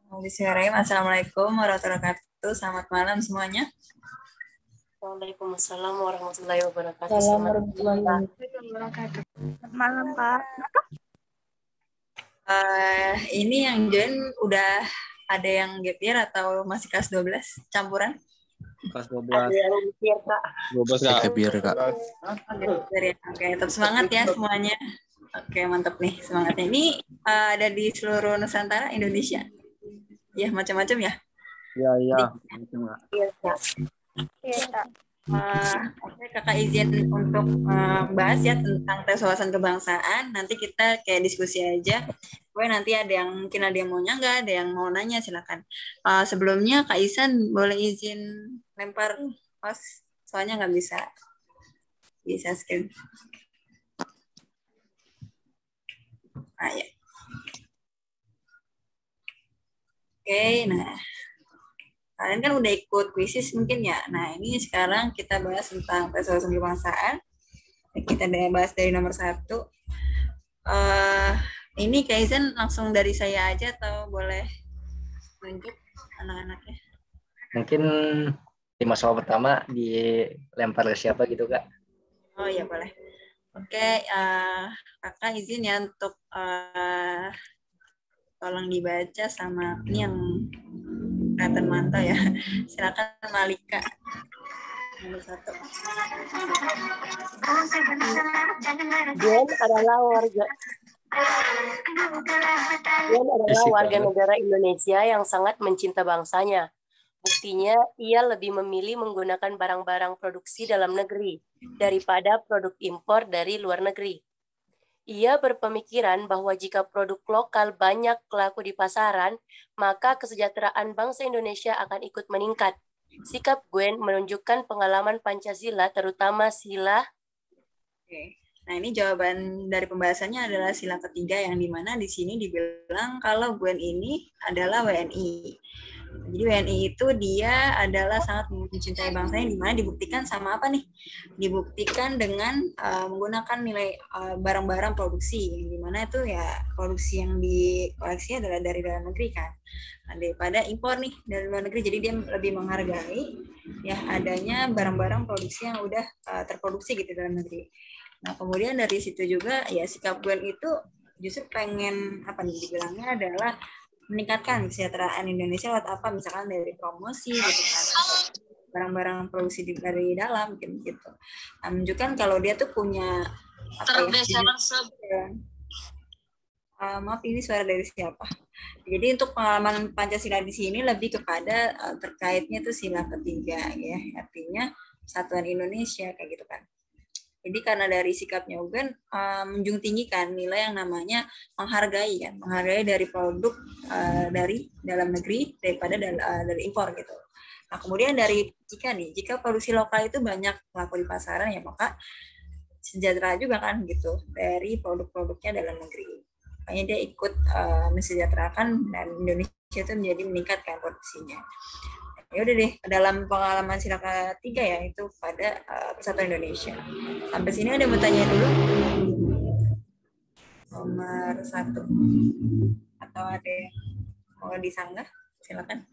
Bismillahirrahmanirrahim. Assalamualaikum warahmatullahi wabarakatuh. Selamat malam semuanya. Waalaikumsalam warahmatullahi wabarakatuh. Assalamualaikum warahmatullahi wabarakatuh. Selamat malam, Pak. Ini yang join udah ada yang gap year atau masih kelas 12 campuran? Kelas Ada 12. yang mikir, Kak. 12 Kak. Gap year, Kak. Oke, tetap semangat ya semuanya. Oke, mantap nih semangatnya. Ini ada di seluruh Nusantara, Indonesia. Ya, macam-macam ya. Iya. Iya, Kak. Iya, Kak. Oke, Kakak izin untuk bahas ya tentang tes wawasan kebangsaan. Nanti kita kayak diskusi aja. Pokoknya nanti mungkin ada yang mau nyangga, ada yang mau nanya, silakan. Sebelumnya Kak Isan boleh izin lempar host, soalnya nggak bisa screen. Ya. Oke, nah kalian kan udah ikut kuisis mungkin ya. Nah ini sekarang kita bahas tentang tes wawasan kebangsaan. Kita bahas dari nomor 1. Ini Kak Izan langsung dari saya aja atau boleh tunjuk anak-anaknya? Mungkin 5 soal pertama dilempar ke siapa gitu, Kak? Oh iya boleh. Oke, Kakak izin ya untuk tolong dibaca sama ini yang kelihatan mantau ya. Silakan Malika. Nomor 1. Gwen adalah warga negara Indonesia yang sangat mencinta bangsanya. Buktinya, ia lebih memilih menggunakan barang-barang produksi dalam negeri daripada produk impor dari luar negeri. Ia berpemikiran bahwa jika produk lokal banyak laku di pasaran, maka kesejahteraan bangsa Indonesia akan ikut meningkat. Sikap Gwen menunjukkan pengalaman Pancasila, terutama sila. Oke. Nah, ini jawaban dari pembahasannya adalah sila ketiga yang dimana di sini dibilang kalau Gwen ini adalah WNI. Jadi WNI itu dia adalah sangat mencintai bangsanya, di mana dibuktikan sama apa nih? Dibuktikan dengan menggunakan nilai barang-barang produksi, di mana itu ya produksi yang dikoleksi adalah dari dalam negeri kan, daripada impor nih dari luar negeri. Jadi dia lebih menghargai ya adanya barang-barang produksi yang udah terproduksi gitu dalam negeri. Nah kemudian dari situ juga ya sikap Gwen itu justru pengen apa nih dibilangnya adalah meningkatkan kesejahteraan Indonesia lewat apa, misalkan dari promosi gitu kan, barang-barang produksi dari dalam gitu. Nah, menunjukkan kalau dia tuh punya apa ya, maaf ini suara dari siapa? Jadi untuk pengalaman Pancasila di sini lebih kepada terkaitnya tuh sila ketiga ya, artinya persatuan Indonesia kayak gitu kan. Jadi karena dari sikapnya Ugen menjunjung tinggikan nilai yang namanya menghargai dari produk dari dalam negeri daripada dari impor gitu. Nah kemudian jika produksi lokal itu banyak laku di pasaran ya maka sejahtera juga kan gitu dari produk-produknya dalam negeri. Makanya dia ikut mensejahterakan dan Indonesia itu menjadi meningkatkan produksinya. Ya udah deh, dalam pengalaman sila ketiga ya itu pada Persatuan Indonesia. Sampai sini ada yang mau tanya dulu? Nomor 1 atau ada yang mau disanggah? Silakan.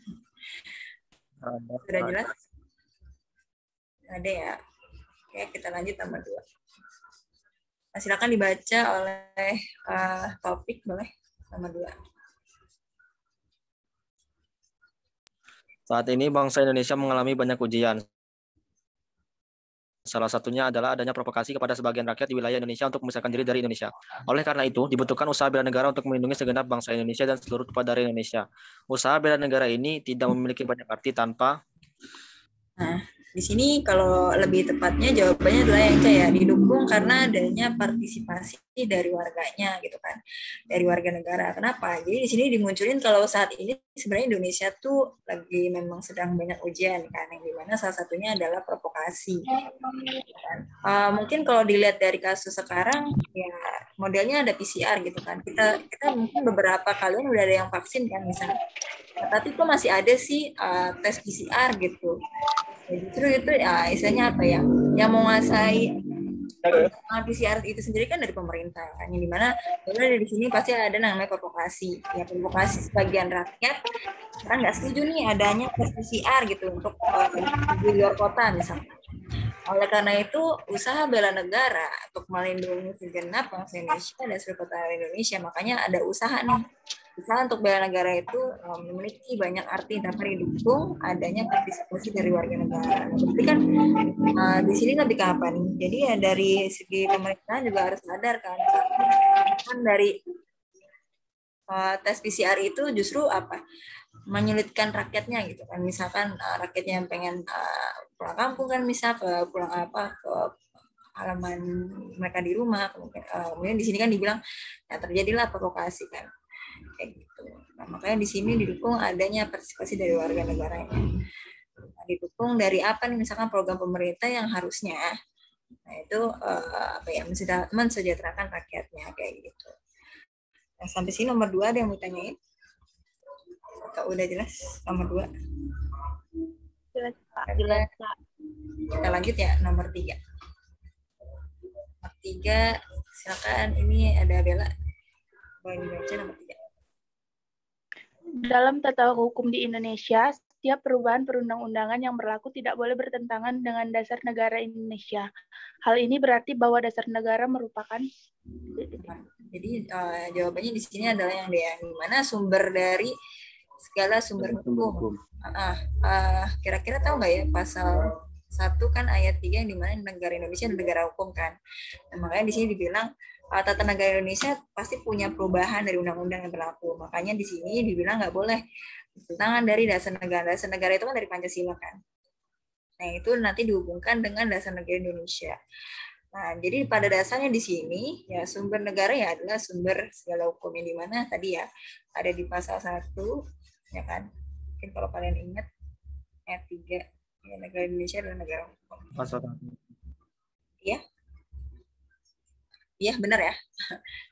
Sudah jelas? Ada ya. Oke, kita lanjut nomor 2. Nah, silakan dibaca oleh topik boleh nomor 2. Saat ini bangsa Indonesia mengalami banyak ujian. Salah satunya adalah adanya provokasi kepada sebagian rakyat di wilayah Indonesia untuk memisahkan diri dari Indonesia. Oleh karena itu, dibutuhkan usaha bela negara untuk melindungi segenap bangsa Indonesia dan seluruh tumpah darah Indonesia. Usaha bela negara ini tidak memiliki banyak arti tanpa. Nah, di sini kalau lebih tepatnya jawabannya adalah yang C ya, didukung karena adanya partisipasi dari warganya gitu kan, dari warga negara. Kenapa? Jadi di sini dimunculin kalau saat ini sebenarnya Indonesia tuh lagi memang sedang banyak ujian kan, yang dimana salah satunya adalah provokasi. Kan? Mungkin kalau dilihat dari kasus sekarang ya modelnya ada PCR gitu kan. Kita mungkin beberapa kalian udah ada yang vaksin kan misalnya. Nah, tapi kok masih ada sih tes PCR gitu. Justru itu ya istilahnya apa ya, yang menguasai PCR itu sendiri kan dari pemerintah, yang dimana sebenarnya di sini pasti ada namanya provokasi. Ya provokasi sebagian rakyat kan nggak setuju nih adanya tes PCR gitu untuk di luar kota misalnya. Oleh karena itu, usaha bela negara untuk melindungi segenap bangsa Indonesia dan seluruh kota Indonesia, makanya ada usaha nih. Usaha untuk bela negara itu memiliki banyak arti, tapi didukung adanya partisipasi dari warga negara. Berarti kan di sini lebih ke apa nih? Jadi ya dari segi pemerintahan juga harus sadar kan dari tes PCR itu justru apa? Menyulitkan rakyatnya gitu kan. Misalkan rakyatnya yang pengen pulang kampung kan, misal pulang ke halaman mereka di rumah, kemudian di sini kan dibilang ya terjadilah provokasi kan kayak gitu. Nah, makanya di sini didukung adanya partisipasi dari warga negaranya. Nah, didukung dari apa nih, misalkan program pemerintah yang harusnya itu mensejahterakan rakyatnya kayak gitu. Nah, sampai sini nomor 2 ada yang mau tanyain? Atau udah jelas nomor 2? Jelas, Pak. Jelas, Pak. Kita lanjut ya nomor 3. Nomor 3, silakan, ini ada Bella. Boleh dibaca nomor 3. Dalam tata hukum di Indonesia, setiap perubahan perundang-undangan yang berlaku tidak boleh bertentangan dengan dasar negara Indonesia. Hal ini berarti bahwa dasar negara merupakan... Jadi jawabannya di sini adalah yang dimana sumber dari segala sumber hukum. Kira-kira tahu nggak ya pasal 1 kan ayat 3 yang dimana negara Indonesia adalah negara hukum kan. Nah, makanya di sini dibilang tata negara Indonesia pasti punya perubahan dari undang-undang yang berlaku. Makanya di sini dibilang nggak boleh bertentangan dari dasar negara. Dasar negara itu kan dari Pancasila kan. Nah, itu nanti dihubungkan dengan dasar negara Indonesia. Nah, jadi pada dasarnya di sini ya sumber negara ya adalah sumber segala hukum, yang dimana tadi ya ada di pasal 1 ya kan. Mungkin kalau kalian ingat ayat 3 ya, negara Indonesia adalah negara hukum. Pasal 1. Iya. Iya, benar ya.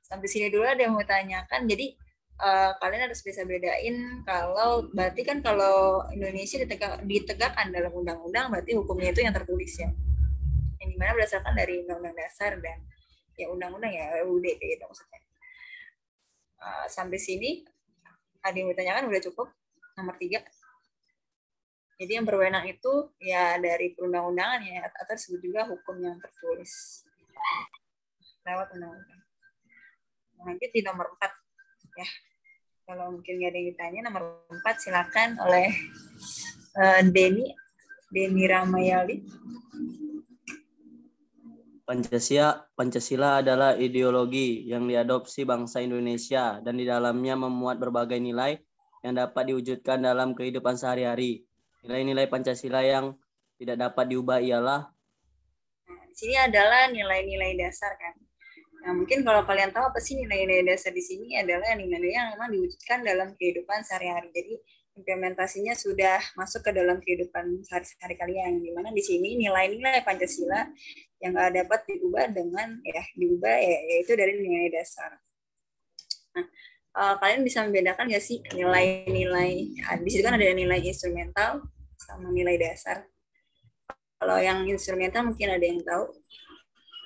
Sampai sini dulu ada yang mau tanyakan. Jadi kalian harus bisa bedain kalau berarti kan kalau Indonesia ditegakkan dalam undang-undang berarti hukumnya itu yang tertulis ya. Yang dimana berdasarkan dari undang-undang dasar dan ya undang-undang ya UUD gitu maksudnya. Sampai sini ada yang ditanyakan udah cukup nomor 3. Jadi yang berwenang itu ya dari perundang-undangan ya atau disebut juga hukum yang tertulis lewat undang-undang. Lanjut di nomor 4 ya. Kalau mungkin nggak ada yang ditanya, nomor 4 silakan oleh Denny Ramayali. Pancasila adalah ideologi yang diadopsi bangsa Indonesia dan di dalamnya memuat berbagai nilai yang dapat diwujudkan dalam kehidupan sehari-hari. Nilai-nilai Pancasila yang tidak dapat diubah ialah di sini adalah nilai-nilai dasar kan. Nah, mungkin kalau kalian tahu apa sih nilai-nilai dasar di sini adalah nilai-nilai yang memang diwujudkan dalam kehidupan sehari-hari. Jadi implementasinya sudah masuk ke dalam kehidupan sehari-hari kalian. Di mana di sini nilai-nilai Pancasila yang nggak dapat diubah yaitu dari nilai dasar. Nah, kalian bisa membedakan nggak sih nilai-nilai? Di situ kan ada nilai instrumental sama nilai dasar. Kalau yang instrumental mungkin ada yang tahu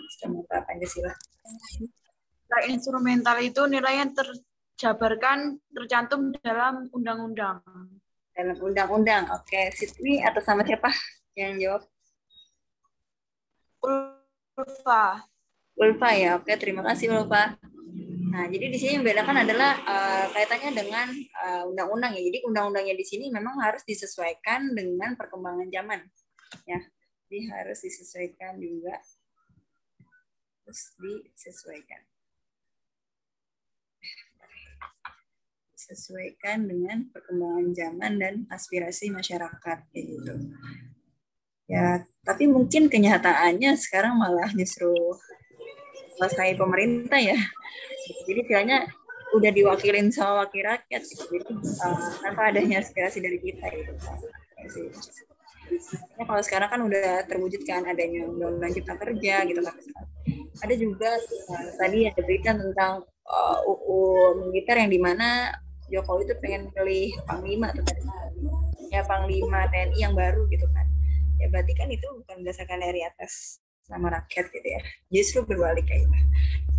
instrumental Pancasila. Nilai instrumental itu nilai yang terjabarkan tercantum dalam undang-undang. Dalam undang-undang, oke. Sydney atau sama siapa yang jawab? Ulfa ya, oke. Terima kasih Ulfa. Nah, jadi di sini yang membedakan adalah kaitannya dengan undang-undang ya. Jadi undang-undangnya di sini memang harus disesuaikan dengan perkembangan zaman, ya. Jadi harus disesuaikan juga. Disesuaikan dengan perkembangan zaman dan aspirasi masyarakat gitu. Ya, tapi mungkin kenyataannya sekarang malah justru selesai pemerintah ya. Jadi kayaknya udah diwakilin sama wakil rakyat gitu. Jadi tanpa adanya aspirasi dari kita gitu. Ya, kalau sekarang kan udah terwujud kan adanya undang-undang cipta kerja gitu kan. Ada juga tadi ada berita tentang UU militer yang dimana Jokowi itu pengen pilih Panglima atau ya Panglima TNI yang baru gitu kan. Ya berarti kan itu bukan berdasarkan dari atas sama rakyat gitu ya. Justru berbalik kayak gitu.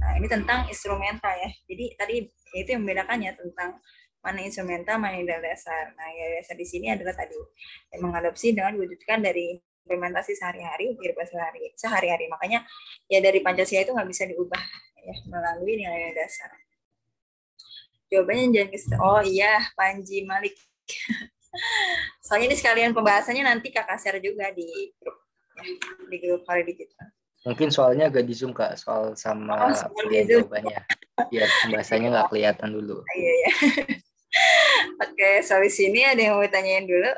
Nah, ini tentang instrumental ya. Jadi tadi itu yang membedakannya tentang mana instrumental, mana ideal dasar. Nah, ideal dasar di sini adalah tadi yang mengadopsi dengan diwujudkan dari implementasi sehari-hari, kehidupan sehari-hari. Makanya ya dari Pancasila itu nggak bisa diubah ya melalui nilai dasar. Jawabannya jangan kesel. Oh iya, Panji Malik. Soalnya ini sekalian pembahasannya nanti Kakak share juga di grup ya, di grup Kali Digital. Mungkin soalnya agak di Zoom Kak, soal sama jawabannya. Biar pembahasannya nggak kelihatan dulu. Iya, iya. Oke, sampai sini ada yang mau tanyain dulu?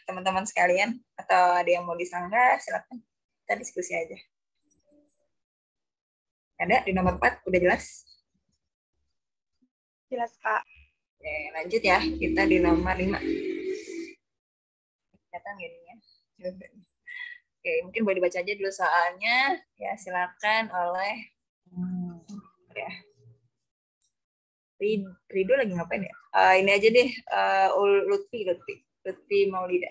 Teman-teman sekalian, atau ada yang mau disanggah, silakan. Kita diskusi aja. Ada di nomor 4, udah jelas? Jelas, Kak. Oke, lanjut ya. Kita di nomor 5. Kelihatan jadinya. Oke, mungkin boleh dibaca aja dulu soalnya. Ya, silakan oleh ya. Rido lagi ngapain ya? Ini aja deh, Lutfi Maulida.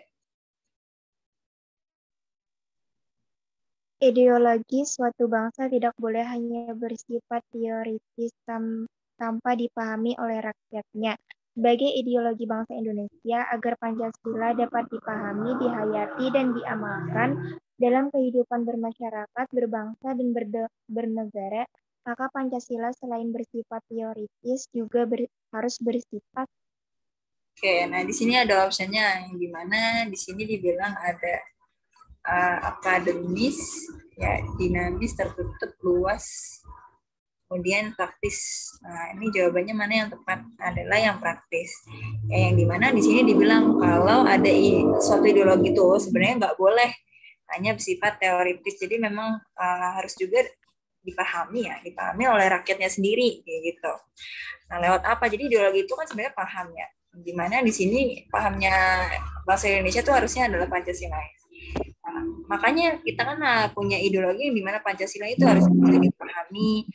Ideologi suatu bangsa tidak boleh hanya bersifat teoritis tanpa dipahami oleh rakyatnya. Sebagai ideologi bangsa Indonesia, agar Pancasila dapat dipahami, dihayati, dan diamalkan dalam kehidupan bermasyarakat, berbangsa, dan bernegara, maka Pancasila selain bersifat teoritis juga harus bersifat. Oke, nah di sini ada opsinya yang dimana di sini dibilang ada akademis, ya dinamis, tertutup, luas, kemudian praktis. Nah, ini jawabannya mana yang tepat? Adalah yang praktis. Ya, yang dimana di sini dibilang kalau ada suatu ideologi itu sebenarnya nggak boleh hanya bersifat teoritis. Jadi memang harus juga dipahami oleh rakyatnya sendiri, kayak gitu. Nah, lewat apa? Jadi ideologi itu kan sebenarnya paham ya. Dimana di sini pahamnya bangsa Indonesia itu harusnya adalah Pancasila. Nah, makanya kita kan punya ideologi yang dimana Pancasila itu harus bisa dipahami,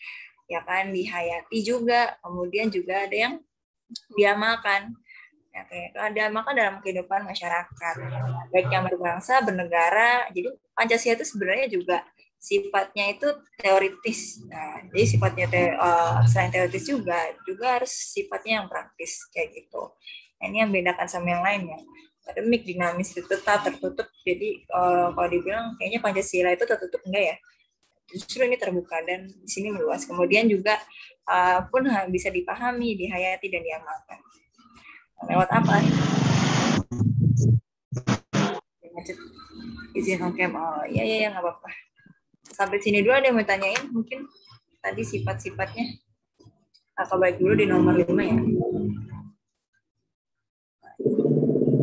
ya kan, dihayati juga, kemudian juga ada yang diamalkan. Ya, kayak diamalkan dalam kehidupan masyarakat, baik yang berbangsa, bernegara. Jadi Pancasila itu sebenarnya juga sifatnya itu teoritis. Nah, jadi sifatnya selain teoritis juga harus sifatnya yang praktis kayak gitu. Nah, ini yang bedakan sama yang lainnya. Akademik, dinamis, itu tetap tertutup. Jadi kalau dibilang kayaknya Pancasila itu tertutup, enggak ya? Justru ini terbuka dan di sini meluas. Kemudian juga pun bisa dipahami, dihayati, dan diamalkan. Lewat apa? Izin on-cam. Oh iya nggak apa-apa. Sampai sini dulu ada yang mau tanyain mungkin tadi sifat-sifatnya. Kakak balik dulu di nomor 5 ya.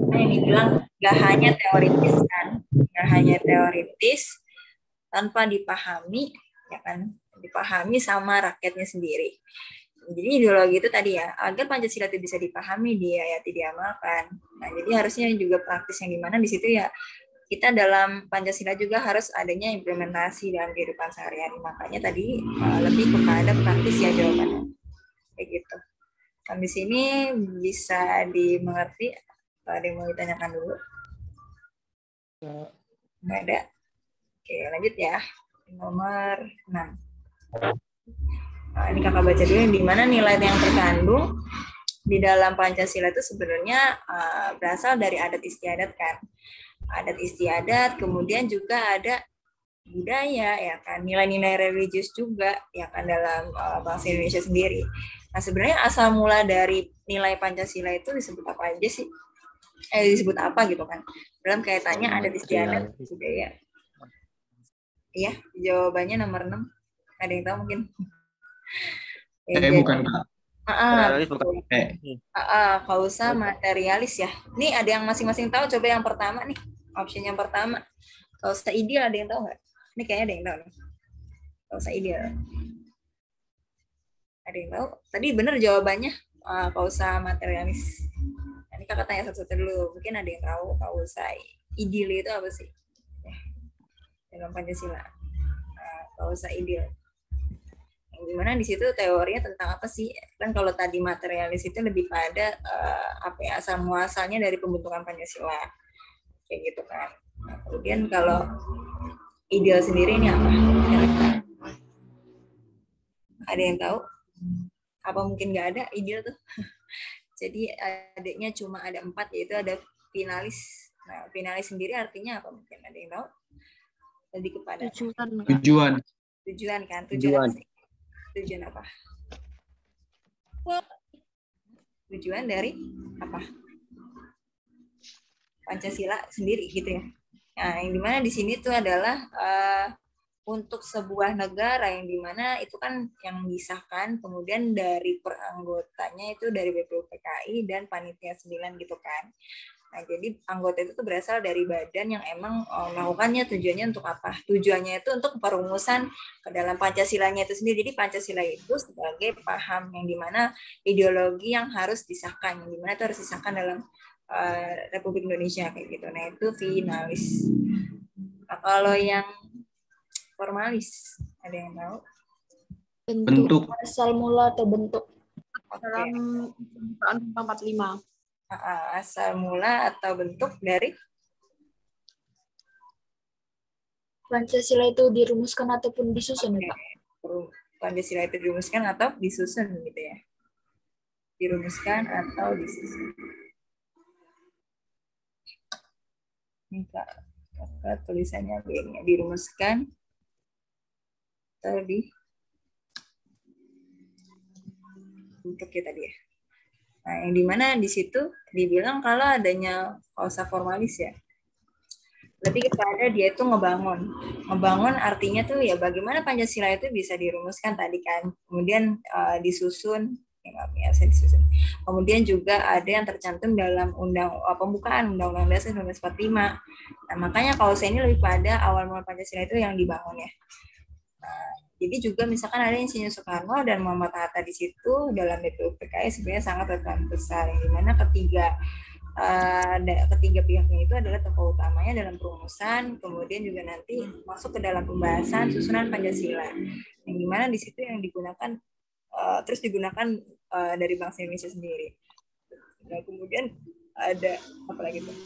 Nah, ini bilang nggak hanya teoritis kan, nggak hanya teoritis tanpa dipahami, ya kan, dipahami sama rakyatnya sendiri. Jadi ideologi itu tadi ya, agar Pancasila itu bisa dipahami, dihayati, diamalkan. Nah, jadi harusnya juga praktis yang dimana di situ ya kita dalam Pancasila juga harus adanya implementasi dalam kehidupan sehari-hari. Makanya tadi lebih kepada praktis ya jawabannya. Kayak gitu. Di sini bisa dimengerti. Ada yang mau ditanyakan dulu? Nggak ada. Oke, lanjut ya. Nomor 6. Nah, ini kakak baca dulu yang dimana nilai yang terkandung di dalam Pancasila itu sebenarnya berasal dari adat istiadat kan. Adat istiadat, kemudian juga ada budaya ya kan, nilai-nilai religius juga ya kan dalam bangsa Indonesia sendiri. Nah, sebenarnya asal mula dari nilai Pancasila itu disebut apa aja sih? Disebut apa gitu kan? Dalam kaitannya adat istiadat budaya. Iya, jawabannya nomor 6. Ada yang tahu mungkin? Bukan Kak. Kausa materialis ya. Ini ada yang masing-masing tahu. Coba yang pertama nih, opsi yang pertama. Kausa ideal, ada yang tahu nggak? Ini kayaknya ada yang tahu nih. Kausa ideal. Ada yang tahu? Tadi benar jawabannya kausa materialis. Ini kakak tanya satu-satu dulu. Mungkin ada yang tahu kausa ideal itu apa sih? Dalam Pancasila. Kausa ideal. Gimana di situ teorinya tentang apa sih? Kan kalau tadi materialis itu lebih pada asal muasalnya dari pembentukan Pancasila, kayak gitu kan. Nah, kemudian kalau Ideal sendiri ini apa? Kira-kira? Ada yang tahu? Apa mungkin nggak ada ideal tuh? Jadi adanya cuma ada 4, yaitu ada finalis. Nah, finalis sendiri artinya apa? Mungkin ada yang tahu? Lebih kepada Tujuan. tujuan kan? Tujuan. Tujuan apa? Tujuan dari apa? Pancasila sendiri gitu ya. Nah, yang dimana di sini tuh adalah untuk sebuah negara yang dimana itu kan yang disahkan, kemudian dari peranggotanya itu dari BPUPKI dan Panitia 9 gitu kan. Nah, jadi anggota itu tuh berasal dari badan yang emang melakukannya tujuannya untuk apa? Tujuannya itu untuk perumusan ke dalam Pancasilanya itu sendiri. Jadi Pancasila itu sebagai paham yang dimana ideologi yang harus disahkan, yang dimana itu harus disahkan dalam Republik Indonesia kayak gitu. Nah, itu finalis. Nah, kalau yang formalis, ada yang tahu? Bentuk. Asal mula atau bentuk. Dalam pembukaan 45. Asal mula atau bentuk dari Pancasila itu dirumuskan ataupun disusun, Pak? Pancasila itu dirumuskan atau disusun gitu ya. Dirumuskan atau disusun. Ini Kak tulisannya begini, dirumuskan atau bentuknya tadi ya. Nah, yang dimana di situ dibilang kalau adanya kausa formalis ya, lebih kepada dia itu ngebangun. Ngebangun artinya tuh ya bagaimana Pancasila itu bisa dirumuskan tadi kan, kemudian disusun, disusun. Kemudian juga ada yang tercantum dalam pembukaan Undang-Undang Dasar 1945. Nah, makanya kausa ini lebih pada awal mula Pancasila itu yang dibangun ya. Nah, jadi juga misalkan ada Insinyur Soekarno dan Muhammad Hatta di situ dalam BPUPKI sebenarnya sangat berperan besar, yang dimana ketiga pihaknya itu adalah tokoh utamanya dalam perumusan, kemudian juga nanti masuk ke dalam pembahasan susunan Pancasila, yang dimana di situ yang digunakan terus digunakan dari bangsa Indonesia sendiri. Nah, kemudian ada apa lagi tuh?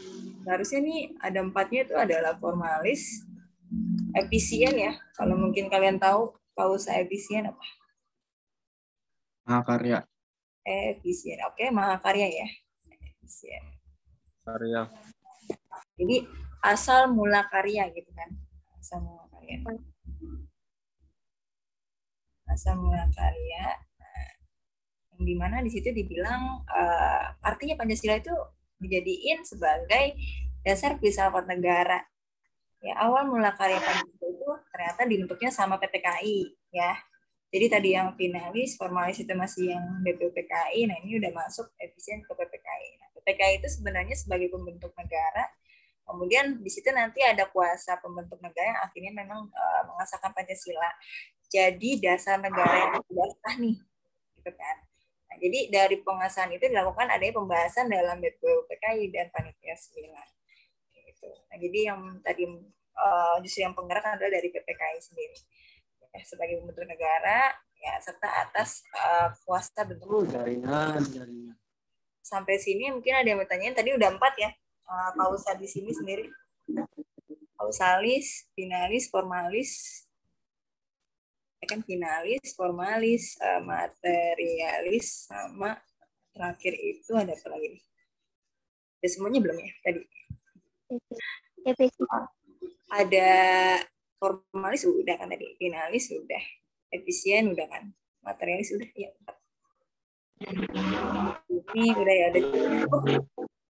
Harusnya nih ada 4-nya itu adalah formalis, efisien ya. Kalau mungkin kalian tahu kausa efisien apa? Mahakarya. Efisien. Oke, mahakarya ya. Efisien. Karya. Jadi asal mula karya gitu kan. Asal mula karya. Asal mula karya. Yang dimana di situ dibilang artinya Pancasila itu dijadiin sebagai dasar filsafat negara. Ya, awal mula karya Pancasila itu ternyata dibentuknya sama PPKI ya. Jadi tadi yang finalis, formalis itu masih yang BPUPKI, nah ini udah masuk efisien ke PPKI. Nah, PPKI itu sebenarnya sebagai pembentuk negara, kemudian di situ nanti ada kuasa pembentuk negara yang akhirnya memang mengesahkan Pancasila. Jadi dasar negara yang sudah sah nih, gitu kan. Nah, jadi dari pengesahan itu dilakukan adanya pembahasan dalam BPUPKI dan Panitia 9. Gitu. Nah, jadi yang tadi justru yang penggerak adalah dari PPKI sendiri. Sebagai pembentuk negara ya, serta atas kuasa bentuk jaringan. Sampai sini mungkin ada yang bertanya, tadi udah 4 ya kausa di sini sendiri, kausalis, finalis, formalis ya kan, finalis, formalis, materialis, sama terakhir itu ada apa lagi nih? Ada semuanya belum ya tadi? Ada formalis udah kan tadi, finalis udah, efisien udah kan, materialis udah ya. Ini udah ya, ada.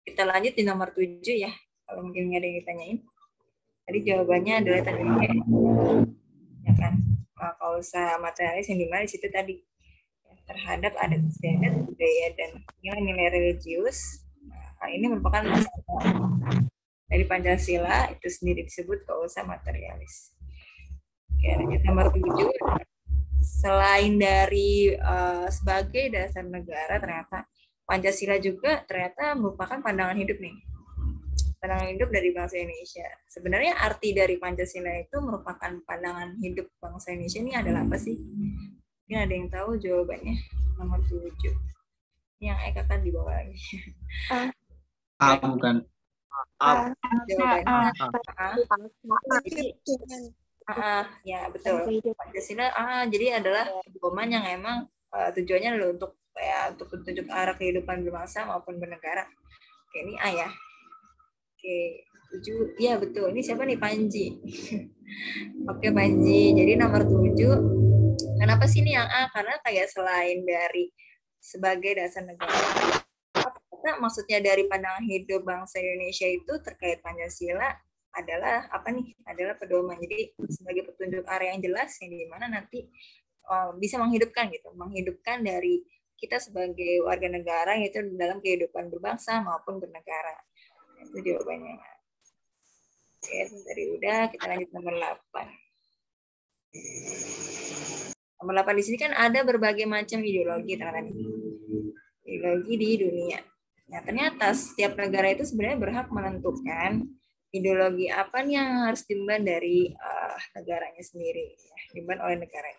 Kita lanjut di nomor 7 ya, kalau mungkin nggak ada yang ditanyain. Tadi jawabannya adalah tadi ya kan, kausa materialis yang dimana di situ tadi ya, terhadap adat istiadat, budaya dan nilai-nilai religius. Nah, ini merupakan masalah dari Pancasila itu sendiri disebut kausa materialis. Ya, nomor 7, selain dari sebagai dasar negara, ternyata Pancasila juga ternyata merupakan pandangan hidup nih. Pandangan hidup dari bangsa Indonesia. Sebenarnya arti dari Pancasila itu merupakan pandangan hidup bangsa Indonesia ini adalah apa sih? Mungkin ada yang tahu jawabannya? Nomor 7. Yang Eka kan di bawah lagi. Bukan. Jawabannya Ya betul. Pancasila jadi adalah pedoman yang emang tujuannya adalah untuk petunjuk arah kehidupan berbangsa maupun bernegara. Oke, ini A ya. Oke, 7. Iya betul. Ini siapa nih? Panji. Oke, Panji. Jadi nomor 7. Kenapa sih ini yang A? Karena kayak selain dari sebagai dasar negara, maksudnya dari pandangan hidup bangsa Indonesia itu terkait Pancasila adalah apa nih? Adalah pedoman. Jadi sebagai petunjuk arah yang jelas yang dimana nanti bisa menghidupkan gitu, menghidupkan dari kita sebagai warga negara yaitu dalam kehidupan berbangsa maupun bernegara. Itu jawabannya. Oke, dari udah kita lanjut nomor 8. Nomor 8 di sini kan ada berbagai macam ideologi teman-teman. Ideologi di dunia. Nah, ternyata setiap negara itu sebenarnya berhak menentukan ideologi apa nih yang harus diemban dari negaranya sendiri, diemban oleh negara.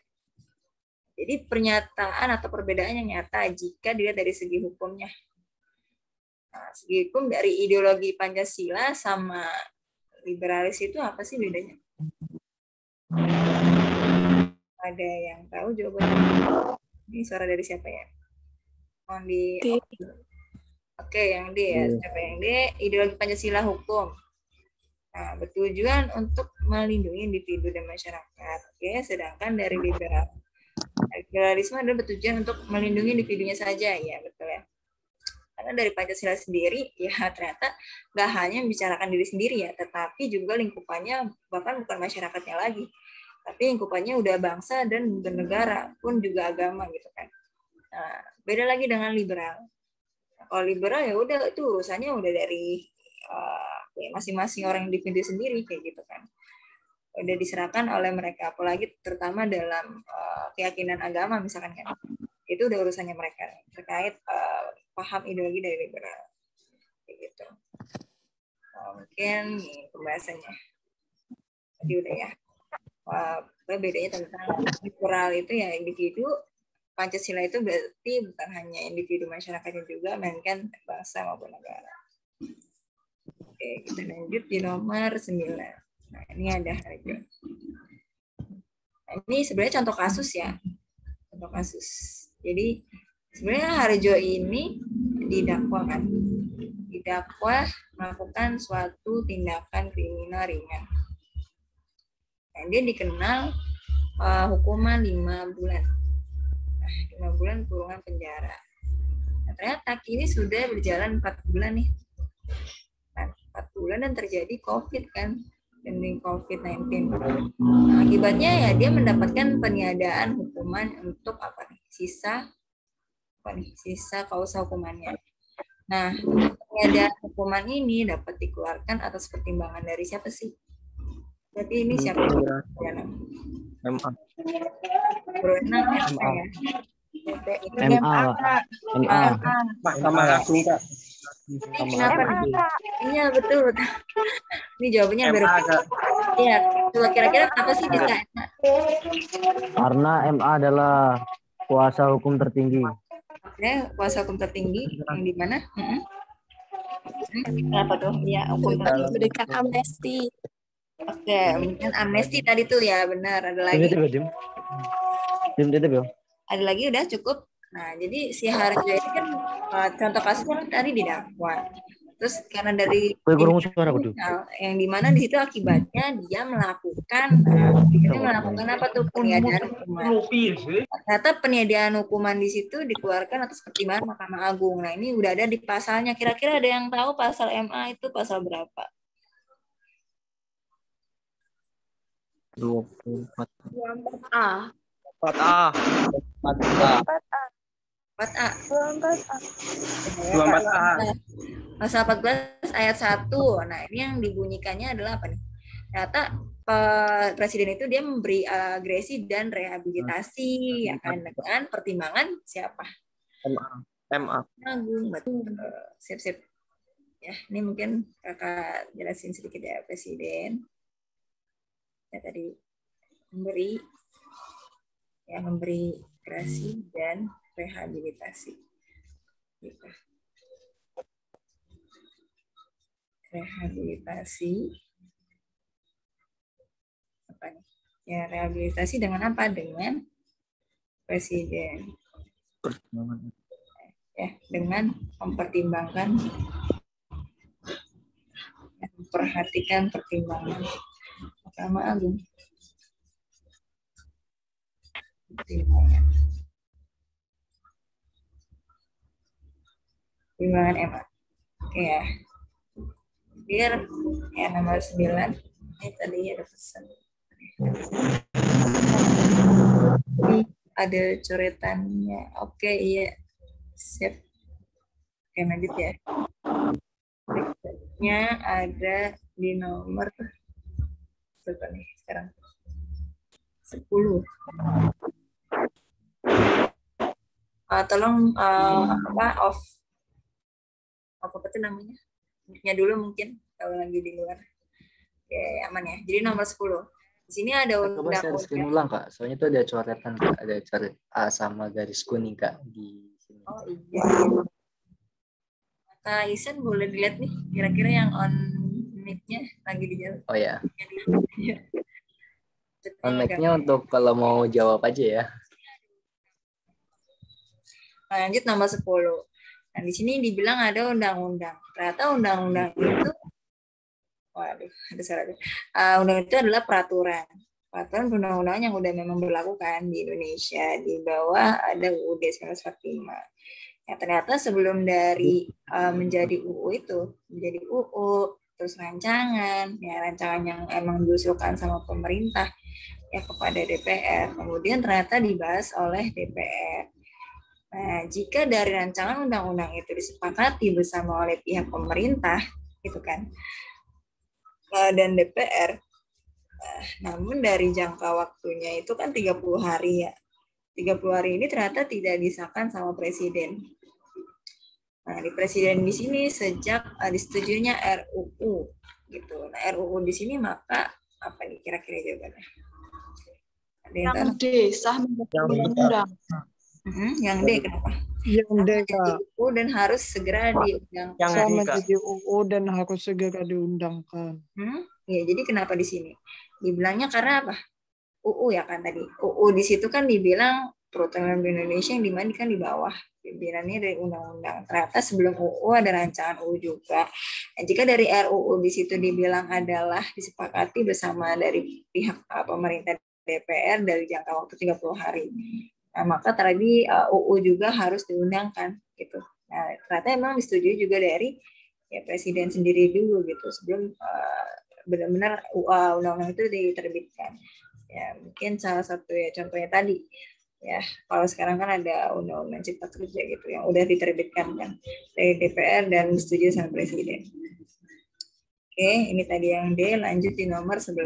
Jadi pernyataan atau perbedaan yang nyata jika dilihat dari segi hukumnya. Nah, segi hukum dari ideologi Pancasila sama liberalis itu apa sih bedanya? Ada yang tahu jawabannya? Ini suara dari siapa ya? Mohon di Oke, yang D ya. Siapa yang D? Ideologi Pancasila hukum. Nah, bertujuan untuk melindungi individu dan masyarakat. Oke, sedangkan dari liberalisme adalah bertujuan untuk melindungi individunya saja. Ya, betul ya. Karena dari Pancasila sendiri, ya ternyata nggak hanya membicarakan diri sendiri ya, tetapi juga lingkupannya bahkan bukan masyarakatnya lagi. Tapi lingkupannya udah bangsa dan bernegara, pun juga agama gitu kan. Nah, beda lagi dengan liberal. Kalau liberal ya udah itu urusannya udah dari masing-masing orang individu sendiri kayak gitu kan. Udah diserahkan oleh mereka, apalagi terutama dalam keyakinan agama misalkan kan. Itu udah urusannya mereka terkait paham ideologi dari liberal. Kayak gitu. Mungkin pembahasannya. Tadi udah ya. Bedanya tentang liberal itu ya individu, Pancasila itu berarti bukan hanya individu masyarakatnya juga, melainkan bangsa maupun negara. Oke, kita lanjut di nomor 9. Nah, ini ada Harjo. Nah, ini sebenarnya contoh kasus ya. Contoh kasus. Jadi, sebenarnya Harjo ini didakwa kan. Didakwa melakukan suatu tindakan kriminal ringan. Nah, dia dikenal hukuman 5 bulan. 5 bulan kurungan penjara. Nah, ternyata kini sudah berjalan 4 bulan nih. 4 bulan dan terjadi COVID kan, pandemi COVID-19. Nah, akibatnya ya dia mendapatkan peniadaan hukuman untuk apa nih? Sisa kausa hukumannya. Nah, peniadaan hukuman ini dapat dikeluarkan atas pertimbangan dari siapa sih? Berarti ini siapa? MA. Berwenang MA ya. MA. Mahkamah Agung, Kak. Kenapa nih? Iya betul. Ini jawabannya berbeda. Iya, kira-kira apa sih bisa? Karena MA adalah kuasa hukum tertinggi. Oke, kuasa hukum tertinggi yang di mana? Kenapa tuh? Ya, hukum Memberikan amnesti. Oke, memberikan amnesti tadi tuh ya, benar. Ada lagi? Ada lagi udah cukup. Nah, jadi si Harjo ini kan contoh kasusnya kan tadi didakwa. Terus karena dari yang dimana di situ akibatnya dia melakukan apa tuh peniadaan hukuman. Ternyata peniadaan hukuman di situ dikeluarkan atas pertimbangan Mahkamah Agung. Nah, ini udah ada di pasalnya. Kira-kira ada yang tahu pasal MA itu pasal berapa? 24A. 4A. 4A. 24A. Pasal 14 ayat 1. Nah, ini yang dibunyikannya adalah apa nih? Ternyata Presiden itu dia memberi agresi dan rehabilitasi ya kan dengan pertimbangan siapa? MA. Agung, betul. Sip. Ya, ini mungkin Kakak jelasin sedikit ya Presiden. Ya tadi memberi agresi dan rehabilitasi. Gitu. Rehabilitasi apa nih? Ya, rehabilitasi dengan apa? Dengan presiden. Ya, dengan mempertimbangkan, memperhatikan pertimbangan Mahkamah Agung. Pertimbangan MA. Oke ya. Biar ya nomor 9. Ini tadi ada pesan. Ini ada coretannya. Oke, iya. Siap. Oke, lanjut ya. Berikutnya ada di nomor berapa nih sekarang? 10. Tolong off apa itu namanya? Mic-nya dulu mungkin kalau lagi di luar. Oke, aman ya. Jadi nomor 10. Di sini ada Coba share screen ulang, Kak. Soalnya itu ada coretan, Kak. Ada coret A sama garis kuning, Kak, di sini. Oh iya. Kak Isen boleh dilihat nih, kira-kira yang on mic-nya lagi di jalan. Oh ya. Iya. On mic-nya untuk kalau mau jawab aja ya. Nah, lanjut nomor 10. Nah, di sini dibilang ada undang-undang. Ternyata undang-undang itu, waduh, ada salah. Undang itu adalah peraturan perundang-undangan yang udah memang berlaku kan di Indonesia. Di bawah ada UUD 1945. Ya, ternyata sebelum dari menjadi UU itu, menjadi UU, terus rancangan, ya rancangan yang emang diusulkan sama pemerintah ya kepada DPR, kemudian ternyata dibahas oleh DPR. Nah, jika dari rancangan undang-undang itu disepakati bersama oleh pihak pemerintah, gitu kan, dan DPR, namun dari jangka waktunya itu kan 30 hari ya. 30 hari ini ternyata tidak disahkan sama presiden. Nah, di presiden di sini sejak disetujuinya RUU gitu. Nah, RUU di sini maka apa nih kira-kira jawabannya? Ada yang tahu? D, sah menjadi undang-undang. Yang D kenapa? Yang D, Kak. UU dan harus segera diundangkan. Sah menjadi UU dan harus segera diundangkan. Ya, jadi kenapa di sini? Dibilangnya karena apa? UU ya kan tadi. UU di situ kan dibilang peraturan Indonesia yang dimana kan di bawah pimpinannya dari undang-undang. Ternyata sebelum UU ada rancangan UU juga. Nah, jika dari RUU di situ dibilang adalah disepakati bersama dari pihak pemerintah DPR dari jangka waktu 30 hari. Nah, maka tadi UU juga harus diundangkan gitu. Nah, ternyata emang disetujui juga dari ya presiden sendiri dulu gitu sebelum benar-benar undang-undang itu diterbitkan. Ya, mungkin salah satu ya contohnya tadi. Ya, kalau sekarang kan ada undang-undang cipta kerja gitu yang udah diterbitkan kan dari DPR dan disetujui sama presiden. Oke, ini tadi yang D, lanjut di nomor 11.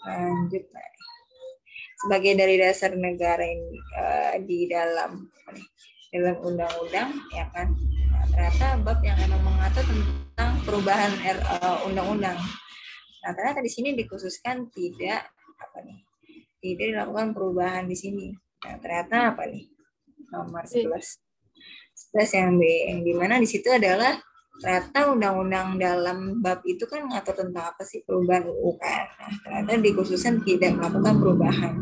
Lanjut lagi. Sebagai dari dasar negara ini di dalam undang-undang ya kan, nah, ternyata bab yang emang mengatur tentang perubahan undang-undang. Nah, ternyata di sini dikhususkan tidak dilakukan perubahan di sini. Nah, ternyata apa nih? Nomor 11. 11 yang B, yang dimana di situ adalah ternyata undang-undang dalam bab itu kan ngatur tentang apa sih perubahan UU kan. Nah, ternyata dikhususkan tidak melakukan perubahan.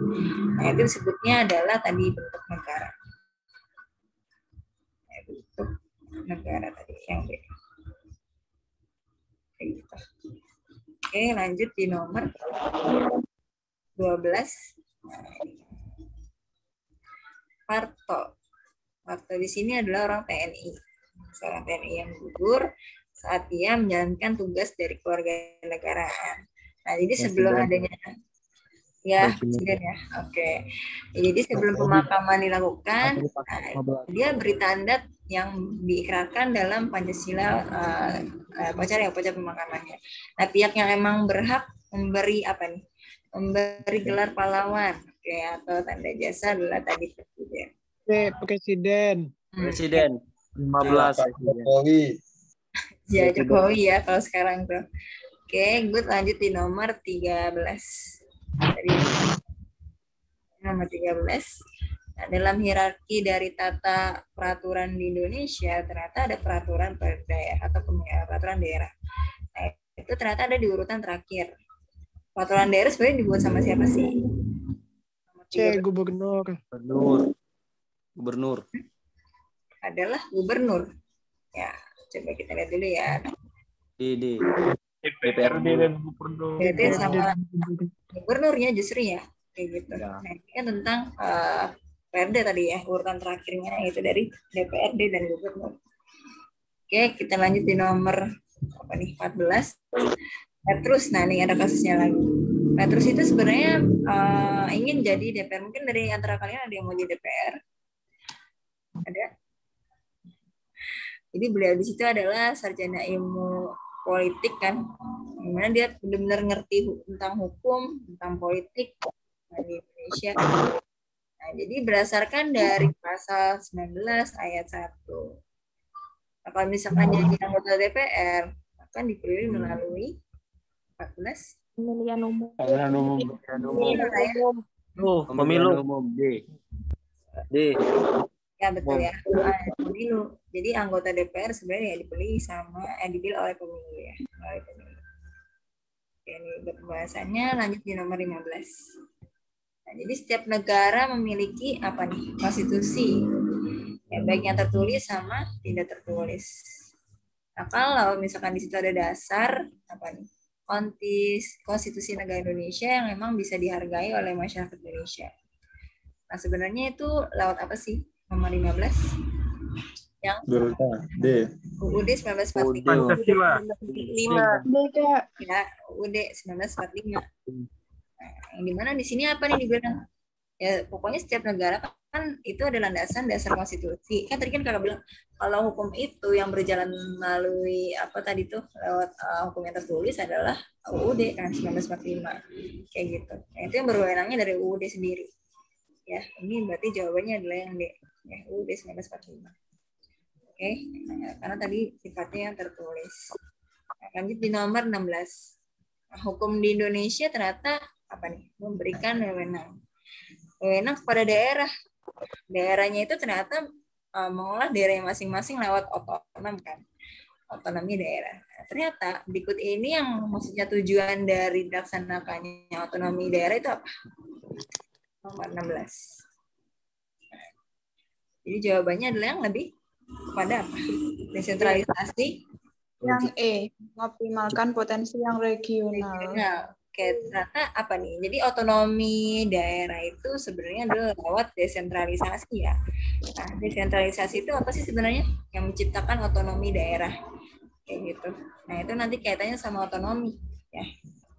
Nah, itu disebutnya adalah tadi bentuk negara. Bentuk negara tadi yang B. Oke, lanjut di nomor 12. Nah, Parto. Parto di sini adalah orang TNI. Seorang TNI yang gugur saat ia menjalankan tugas dari keluarga negaraan. Nah, jadi sebelum adanya presiden ya. Oke. Jadi sebelum pemakaman dilakukan, dia beri tanda yang diikrarkan dalam Pancasila upacara pemakamannya. Nah, pihak yang emang berhak memberi apa nih? Memberi gelar pahlawan, oke, atau tanda jasa adalah tadi presiden. Presiden. Presiden. 15. Jokowi. Ya, Jokowi ya kalau sekarang tuh. Oke, good, lanjut di nomor 13. Dari nomor 13. Nah, dalam hierarki dari tata peraturan di Indonesia, ternyata ada peraturan per daerah atau peraturan daerah. Nah, itu ternyata ada di urutan terakhir. Peraturan daerah sebenarnya dibuat sama siapa sih? C. Gubernur. Gubernur. Adalah gubernur. Ya, coba kita lihat dulu ya. Di DPRD dan gubernur. DPRD sama gubernurnya justru ya, kayak gitu. Nah, ini kan tentang DPRD tadi ya, urutan terakhirnya itu dari DPRD dan gubernur. Oke, kita lanjut di nomor 14. Petrus, nah ini ada kasusnya lagi. Petrus itu sebenarnya ingin jadi DPR. Mungkin dari antara kalian ada yang mau jadi DPR? Ada? Jadi beliau di situ adalah sarjana ilmu politik kan, dimana dia benar-benar ngerti tentang hukum, tentang politik di Indonesia. Nah, jadi berdasarkan dari pasal 19 ayat 1. Nah, kalau misalkan jadi anggota DPR, akan dipilih melalui 14 Pemilihan umum. Pemilu umum D. Ya betul ya, pemilu. Jadi anggota DPR sebenarnya dipilih oleh pemilu ya, oleh pemilu. Oke, ini pembahasannya lanjut di nomor 15. Nah, jadi setiap negara memiliki apa nih? Konstitusi. Ya, baik yang tertulis sama tidak tertulis. Nah, kalau misalkan di situ ada dasar apa nih? Konstitusi negara Indonesia yang memang bisa dihargai oleh masyarakat Indonesia. Nah, sebenarnya itu lewat apa sih? Nomor 15. Yang D. UUD 1945. Ya, UUD 1945. Nah, yang dimana di sini apa nih dibilang? Ya, pokoknya setiap negara kan itu ada landasan dasar konstitusi. Kan tadi kan kakak bilang kalau hukum itu yang berjalan melalui apa tadi tuh lewat hukum yang tertulis adalah UUD kan 1945 kayak gitu. Nah, itu yang berwenangnya dari UUD sendiri. Ya, ini berarti jawabannya adalah yang D. Ya, UUD 1945. Oke, karena tadi sifatnya yang tertulis. Nah, lanjut di nomor 16. Nah, hukum di Indonesia ternyata apa nih? Memberikan wewenang kepada daerah. Daerahnya itu ternyata mengolah daerahnya masing-masing lewat otonom kan, otonomi daerah. Nah, ternyata berikut ini yang maksudnya tujuan dari dilaksanakannya otonomi daerah itu apa? Nomor 16. Nah, jadi jawabannya adalah yang lebih kepada apa? Desentralisasi. Yang E, mengoptimalkan potensi yang regional. Oke, ternyata apa nih? Jadi otonomi daerah itu sebenarnya adalah lewat desentralisasi ya. Nah, desentralisasi itu apa sih sebenarnya? Yang menciptakan otonomi daerah. Kayak gitu. Nah, itu nanti kaitannya sama otonomi ya.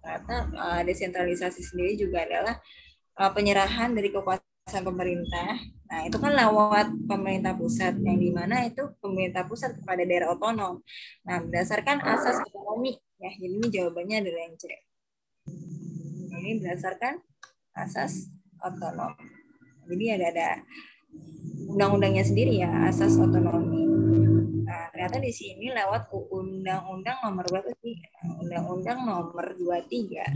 Ternyata desentralisasi sendiri juga adalah penyerahan dari kekuasaan pemerintah. Nah, itu kan lewat pemerintah pusat, yang dimana itu pemerintah pusat kepada daerah otonom. Nah, berdasarkan asas otonomi ya. Jadi ini jawabannya adalah yang C. Ini berdasarkan asas otonom. Jadi ada undang-undangnya sendiri ya, asas otonomi. Nah, ternyata di sini lewat undang-undang nomor berapa sih? Undang-undang nomor 23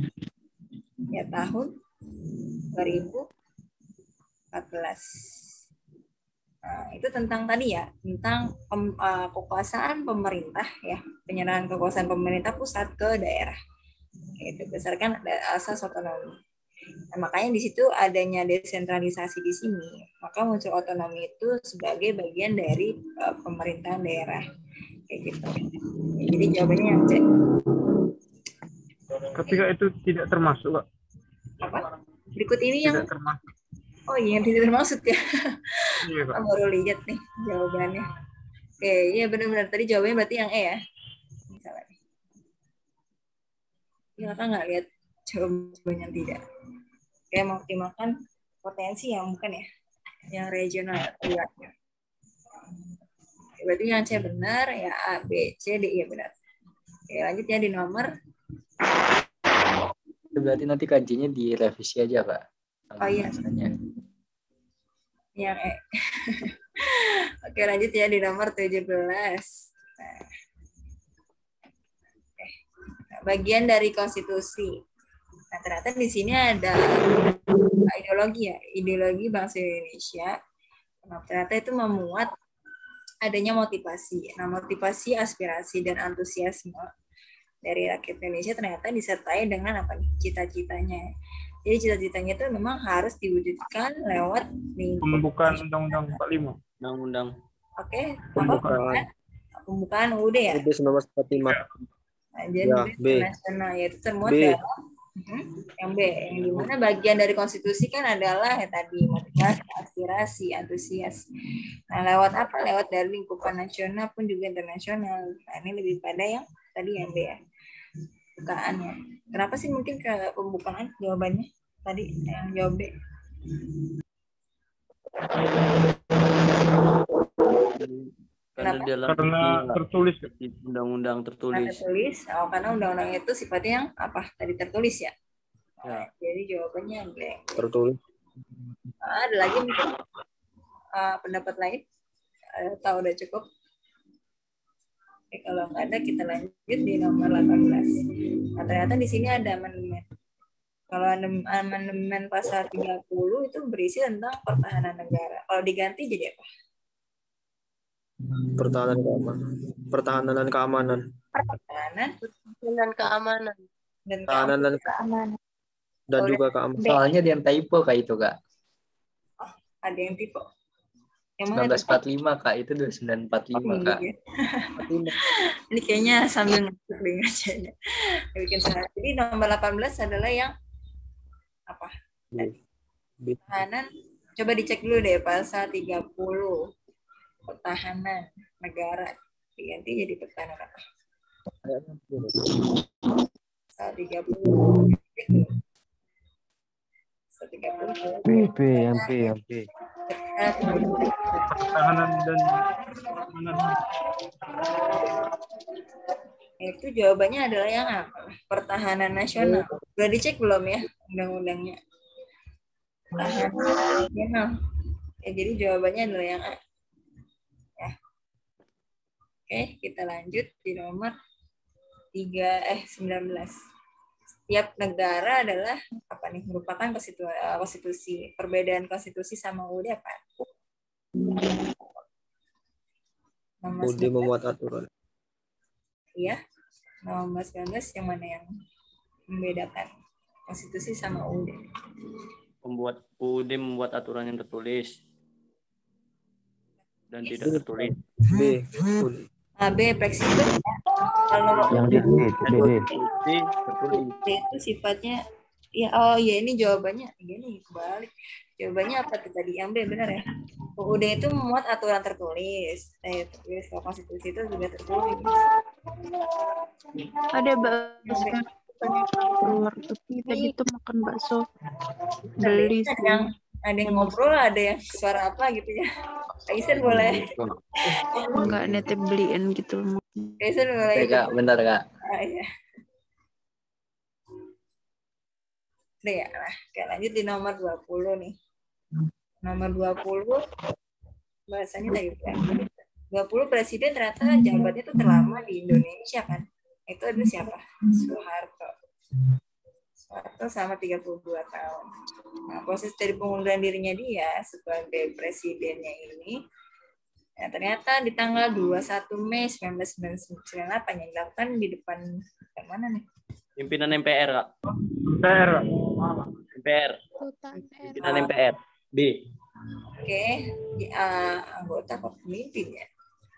ya tahun 2014. Nah, itu tentang tadi ya, tentang kekuasaan pemerintah ya, penyerahan kekuasaan pemerintah pusat ke daerah. Itu berdasarkan asas otonomi. Nah, makanya di situ adanya desentralisasi di sini, maka muncul otonomi itu sebagai bagian dari pemerintahan daerah, kayak gitu. Jadi jawabannya yang C. Ketika itu tidak termasuk, Kak. Apa? Berikut ini yang tidak termasuk. Oh iya, yang tidak termasuk ya. Iya, Kak. Baru lihat nih jawabannya. Oke, iya benar-benar tadi jawabannya berarti yang E ya. Misalnya. Ya, kan nggak lihat jawabannya tidak. Kayak mengoptimalkan potensi yang bukan ya, yang regional kuatnya. Berarti yang C benar, ya A, B, C, D ya benar. Oke, lanjut ya di nomor. Berarti nanti kajiannya direvisi aja, Pak. Oh iya. Yang E. Oke, lanjut ya di nomor 17. Bagian dari konstitusi. Nah, ternyata di sini ada ideologi ya, ideologi bangsa Indonesia. Nah, ternyata itu memuat adanya motivasi. Nah, motivasi, aspirasi, dan antusiasme dari rakyat Indonesia ternyata disertai dengan apa nih? Cita-citanya. Jadi cita-citanya itu memang harus diwujudkan lewat Pembukaan Undang-Undang 45. Undang-undang. Oke, Pembukaan UUD ya. UUD 1945. Nah, jadi Ya, B. nasional yaitu termuat B. dalam yang B, yang dimana bagian dari konstitusi kan adalah ya tadi motivasi, aspirasi, antusias. Nah, lewat apa? Lewat dari lingkupan nasional pun juga internasional. Nah, ini lebih pada yang tadi yang B ya. Pembukaannya. Kenapa sih mungkin ke pembukaan jawabannya? Tadi yang jawab B. Karena tertulis. Undang-undang tertulis. Karena tertulis. Oh, karena undang-undang itu sifatnya yang apa? Tadi tertulis ya? Ya. Jadi jawabannya yang B. Tertulis. Ada lagi mungkin pendapat lain? Atau udah cukup? Oke, kalau nggak ada kita lanjut di nomor 18. Nah, ternyata di sini ada amandemen. Kalau amandemen pasal 30 itu berisi tentang pertahanan negara. Kalau diganti jadi apa? Pertahanan keamanan. Pertahanan dan keamanan. Pertahanan dan keamanan. Dan Pertahanan dan keamanan. Dan juga keamanan. Soalnya dia yang typo Kak itu Kak. Oh, ada yang typo. Yang mana 1945 Kak, itu 2945 Kak. Ini kayaknya sambil ngetik deh ngacanya. Bikin salah. Jadi nomor 18 adalah yang apa? Pertahanan. Coba dicek dulu deh pasal 30. Pertahanan negara. Diganti jadi pertahanan apa? Pasal 30. P. Pertahanan dan keamanan. Itu jawabannya adalah yang apa? Pertahanan nasional. Udah dicek belum ya undang-undangnya? Pertahanan nasional. Ya, jadi jawabannya adalah yang A. Ya. Oke, kita lanjut di nomor 19. Setiap negara adalah apa nih? Merupakan konstitusi. Perbedaan konstitusi sama UUD apa? UUD memuat aturan. Iya. Nomor 19 yang mana yang membedakan konstitusi sama UUD? UUD membuat aturan yang tertulis dan tidak tertulis. B. B fleksibel. Kalau Yang D. itu sifatnya ya ini jawabannya ini kebalik. Jawabannya apa tuh tadi? Yang B benar ya. UUD itu memuat aturan tertulis. Tertulis kalau konstitusi itu juga tertulis. Ada bakso keluar tapi tadi tuh makan bakso beli ada yang ngobrol, ada yang suara apa gitu ya. Kaisan boleh. Enggak nete beliin gitu. Kaisan boleh. Kak, bentar Kak. Iya. Udah ya, nah, kita lanjut di nomor 20 nih. Nomor 20 bahasanya tadi 20 presiden ternyata jabatannya itu terlama di Indonesia kan. Itu ada siapa? Soeharto selama 32 tahun. Nah, proses dari pengunduran dirinya dia sebagai presidennya ini ya, ternyata di tanggal 21 Mei 1998 yang dilakukan di depan mana nih? Pimpinan MPR, Kak. MPR. Pimpinan MPR. B. Oke, anggota kok pemimpin ya.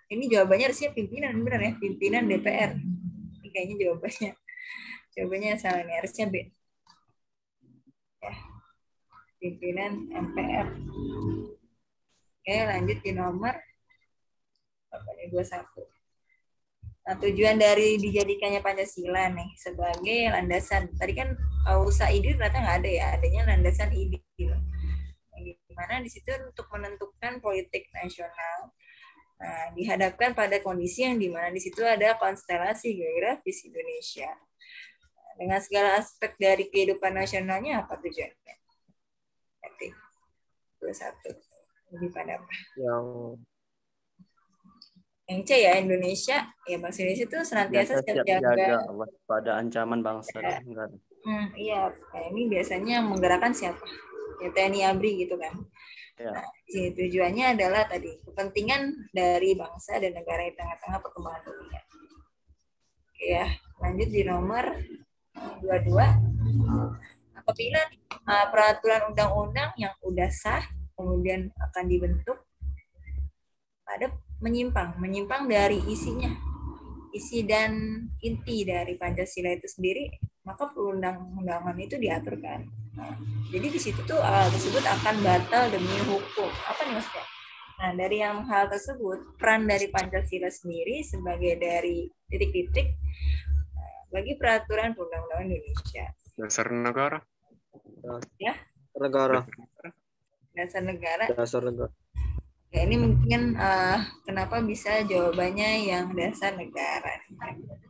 Ini jawabannya harusnya pimpinan, benar ya? Pimpinan DPR. Ini kayaknya jawabannya. Jawabannya salah nih, harusnya B. Ya. Pimpinan MPR. Oke, lanjut di nomor 21. Nah, tujuan dari dijadikannya Pancasila nih sebagai landasan. Tadi kan usaha ide ternyata nggak ada ya, adanya landasan ide. Di mana di situ untuk menentukan politik nasional. Nah, dihadapkan pada kondisi yang di mana di situ ada konstelasi geografis Indonesia. Dengan segala aspek dari kehidupan nasionalnya apa tujuannya? Nanti 21. Lebih pada apa? Yang C ya, Indonesia. Ya, bangsa Indonesia itu senantiasa siap jaga pada ancaman bangsa dan negara. Iya, nah, ini biasanya menggerakkan siapa? Ya, TNI ABRI gitu kan. Ya. Nah, tujuannya adalah tadi kepentingan dari bangsa dan negara di tengah-tengah perkembangan dunia. Ya, lanjut di nomor 22. Apabila peraturan undang-undang yang udah sah kemudian akan dibentuk ada menyimpang dari isinya, isi dan inti dari Pancasila itu sendiri, maka perundang-undangan itu diatur kan. Nah, jadi di situ tuh tersebut akan batal demi hukum. Apa nih maksudnya? Nah, dari yang hal tersebut, peran dari Pancasila sendiri sebagai dari titik-titik bagi peraturan perundang-undangan Indonesia. Dasar negara. Ya. Negara. Dasar negara. Dasar negara. Ya, ini mungkin kenapa bisa jawabannya yang dasar negara.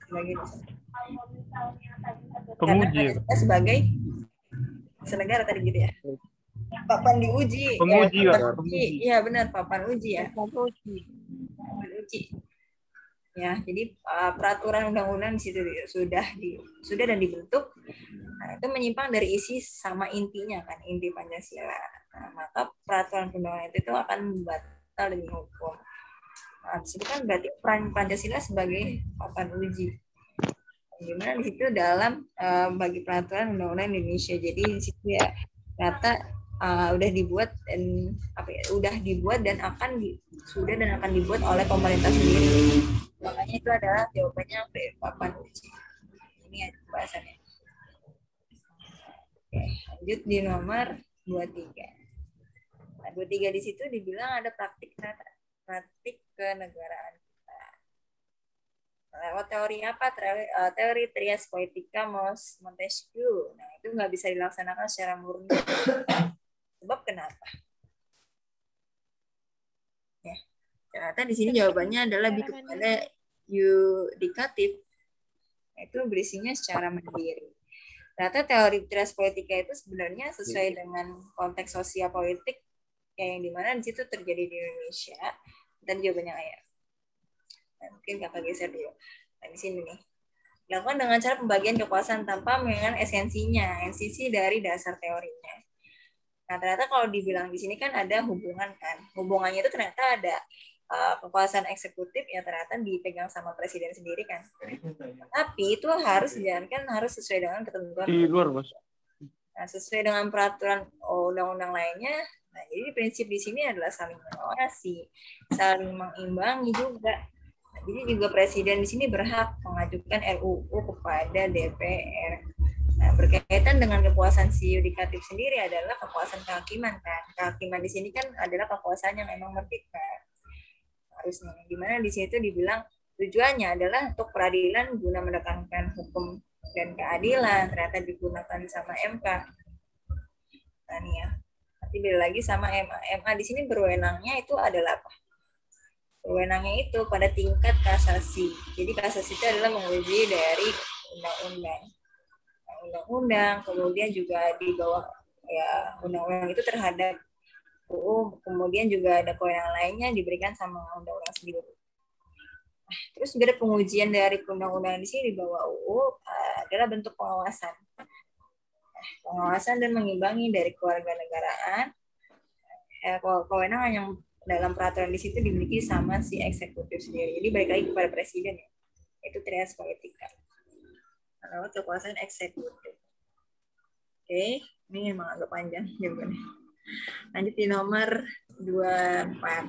Sebagai penguji. Sebagai dasar negara tadi gitu ya. Papan diuji. Penguji ya, kan? Iya benar, papan uji ya. Papan uji. Ya, jadi peraturan undang-undang di situ sudah dan dibentuk. Nah, itu menyimpang dari isi sama intinya kan, inti Pancasila. Nah, maka peraturan undang-undang itu akan batal demi hukum. Nah, itu kan berarti peran Pancasila sebagai papan uji. Gimana di situ dalam bagi peraturan undang-undang Indonesia. Jadi di situ ya kata udah dibuat dan akan dibuat oleh pemerintah sendiri. Makanya itu adalah jawabannya papan uji. Ini ya bahasannya. Oke, lanjut di nomor 23. Nah, 23 di situ dibilang ada praktik kenegaraan kita. Lewat teori apa? Teori Trias Poetica Montesquieu. Nah, itu nggak bisa dilaksanakan secara murni. Sebab kenapa? Ya, ternyata di sini jawabannya adalah lebih kepada yudikatif. Itu berisinya secara mandiri. Ternyata teori Trias Poetica itu sebenarnya sesuai dengan konteks sosial politik yang dimana di situ terjadi di Indonesia. Dan jawabannya kayak mungkin kakak geser dulu. Nah, di sini nih. Dilakukan dengan cara pembagian kekuasaan tanpa mengenal esensinya, esensi dari dasar teorinya. Nah, ternyata kalau dibilang di sini kan ada hubungan kan. Hubungannya itu ternyata ada kekuasaan eksekutif yang ternyata dipegang sama presiden sendiri kan. Tapi itu harus dijalankan harus sesuai dengan ketentuan. Di luar, Mas. Nah, sesuai dengan peraturan undang-undang lainnya. Nah, jadi prinsip di sini adalah saling mengawasi, saling mengimbangi juga. Nah, jadi juga presiden di sini berhak mengajukan RUU kepada DPR. Nah, berkaitan dengan kekuasaan si yudikatif sendiri adalah kekuasaan kehakiman kan. Kehakiman di sini kan adalah kekuasaan yang memang merdeka. Harusnya. Dimana di sini itu dibilang tujuannya adalah untuk peradilan guna menegakkan hukum dan keadilan. Ternyata digunakan sama MK. Nah, nih ya. Nanti beda lagi sama MA. MA di sini berwenangnya itu adalah apa? Berwenangnya itu pada tingkat kasasi. Jadi kasasi itu adalah menguji dari undang-undang, kemudian juga di bawah ya undang-undang itu terhadap UU, kemudian juga ada kewenangan lainnya diberikan sama undang-undang sendiri. Terus juga ada pengujian dari undang-undang di sini di bawah UU adalah bentuk pengawasan. Pengawasan dan mengimbangi dari kewarganegaraan. Kewenangan yang dalam peraturan di situ dimiliki sama si eksekutif sendiri. Jadi balik lagi kepada presiden ya. Itu Trias Poetica. Lewat kekuasaan eksekutif. Oke, ini memang agak panjang jawabannya. Lanjut di nomor 24.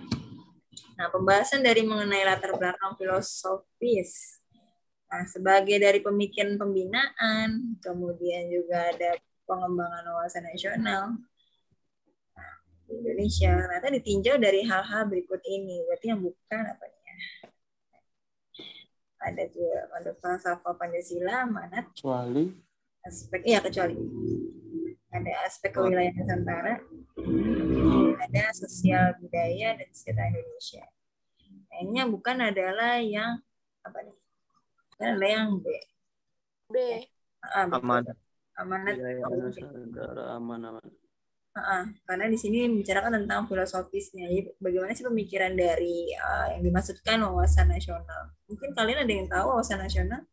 Nah, pembahasan dari mengenai latar belakang filosofis. Nah, sebagai dari pemikiran pembinaan, kemudian juga ada pengembangan wawasan nasional. Nah, di Indonesia, ternyata ditinjau dari hal-hal berikut ini. Berarti yang bukan apa ya? Ada falsafah Pancasila, amanat. Kecuali. Kecuali. Ada aspek kewilayahan Nusantara, ada sosial budaya dan sejarah Indonesia. Nah, ini yang bukan adalah yang apa nih? Bukan adalah yang B. Amanat. Amanat. Karena di sini membicarakan tentang filosofisnya. Jadi bagaimana sih pemikiran dari yang dimaksudkan wawasan nasional? Mungkin kalian ada yang tahu wawasan nasional?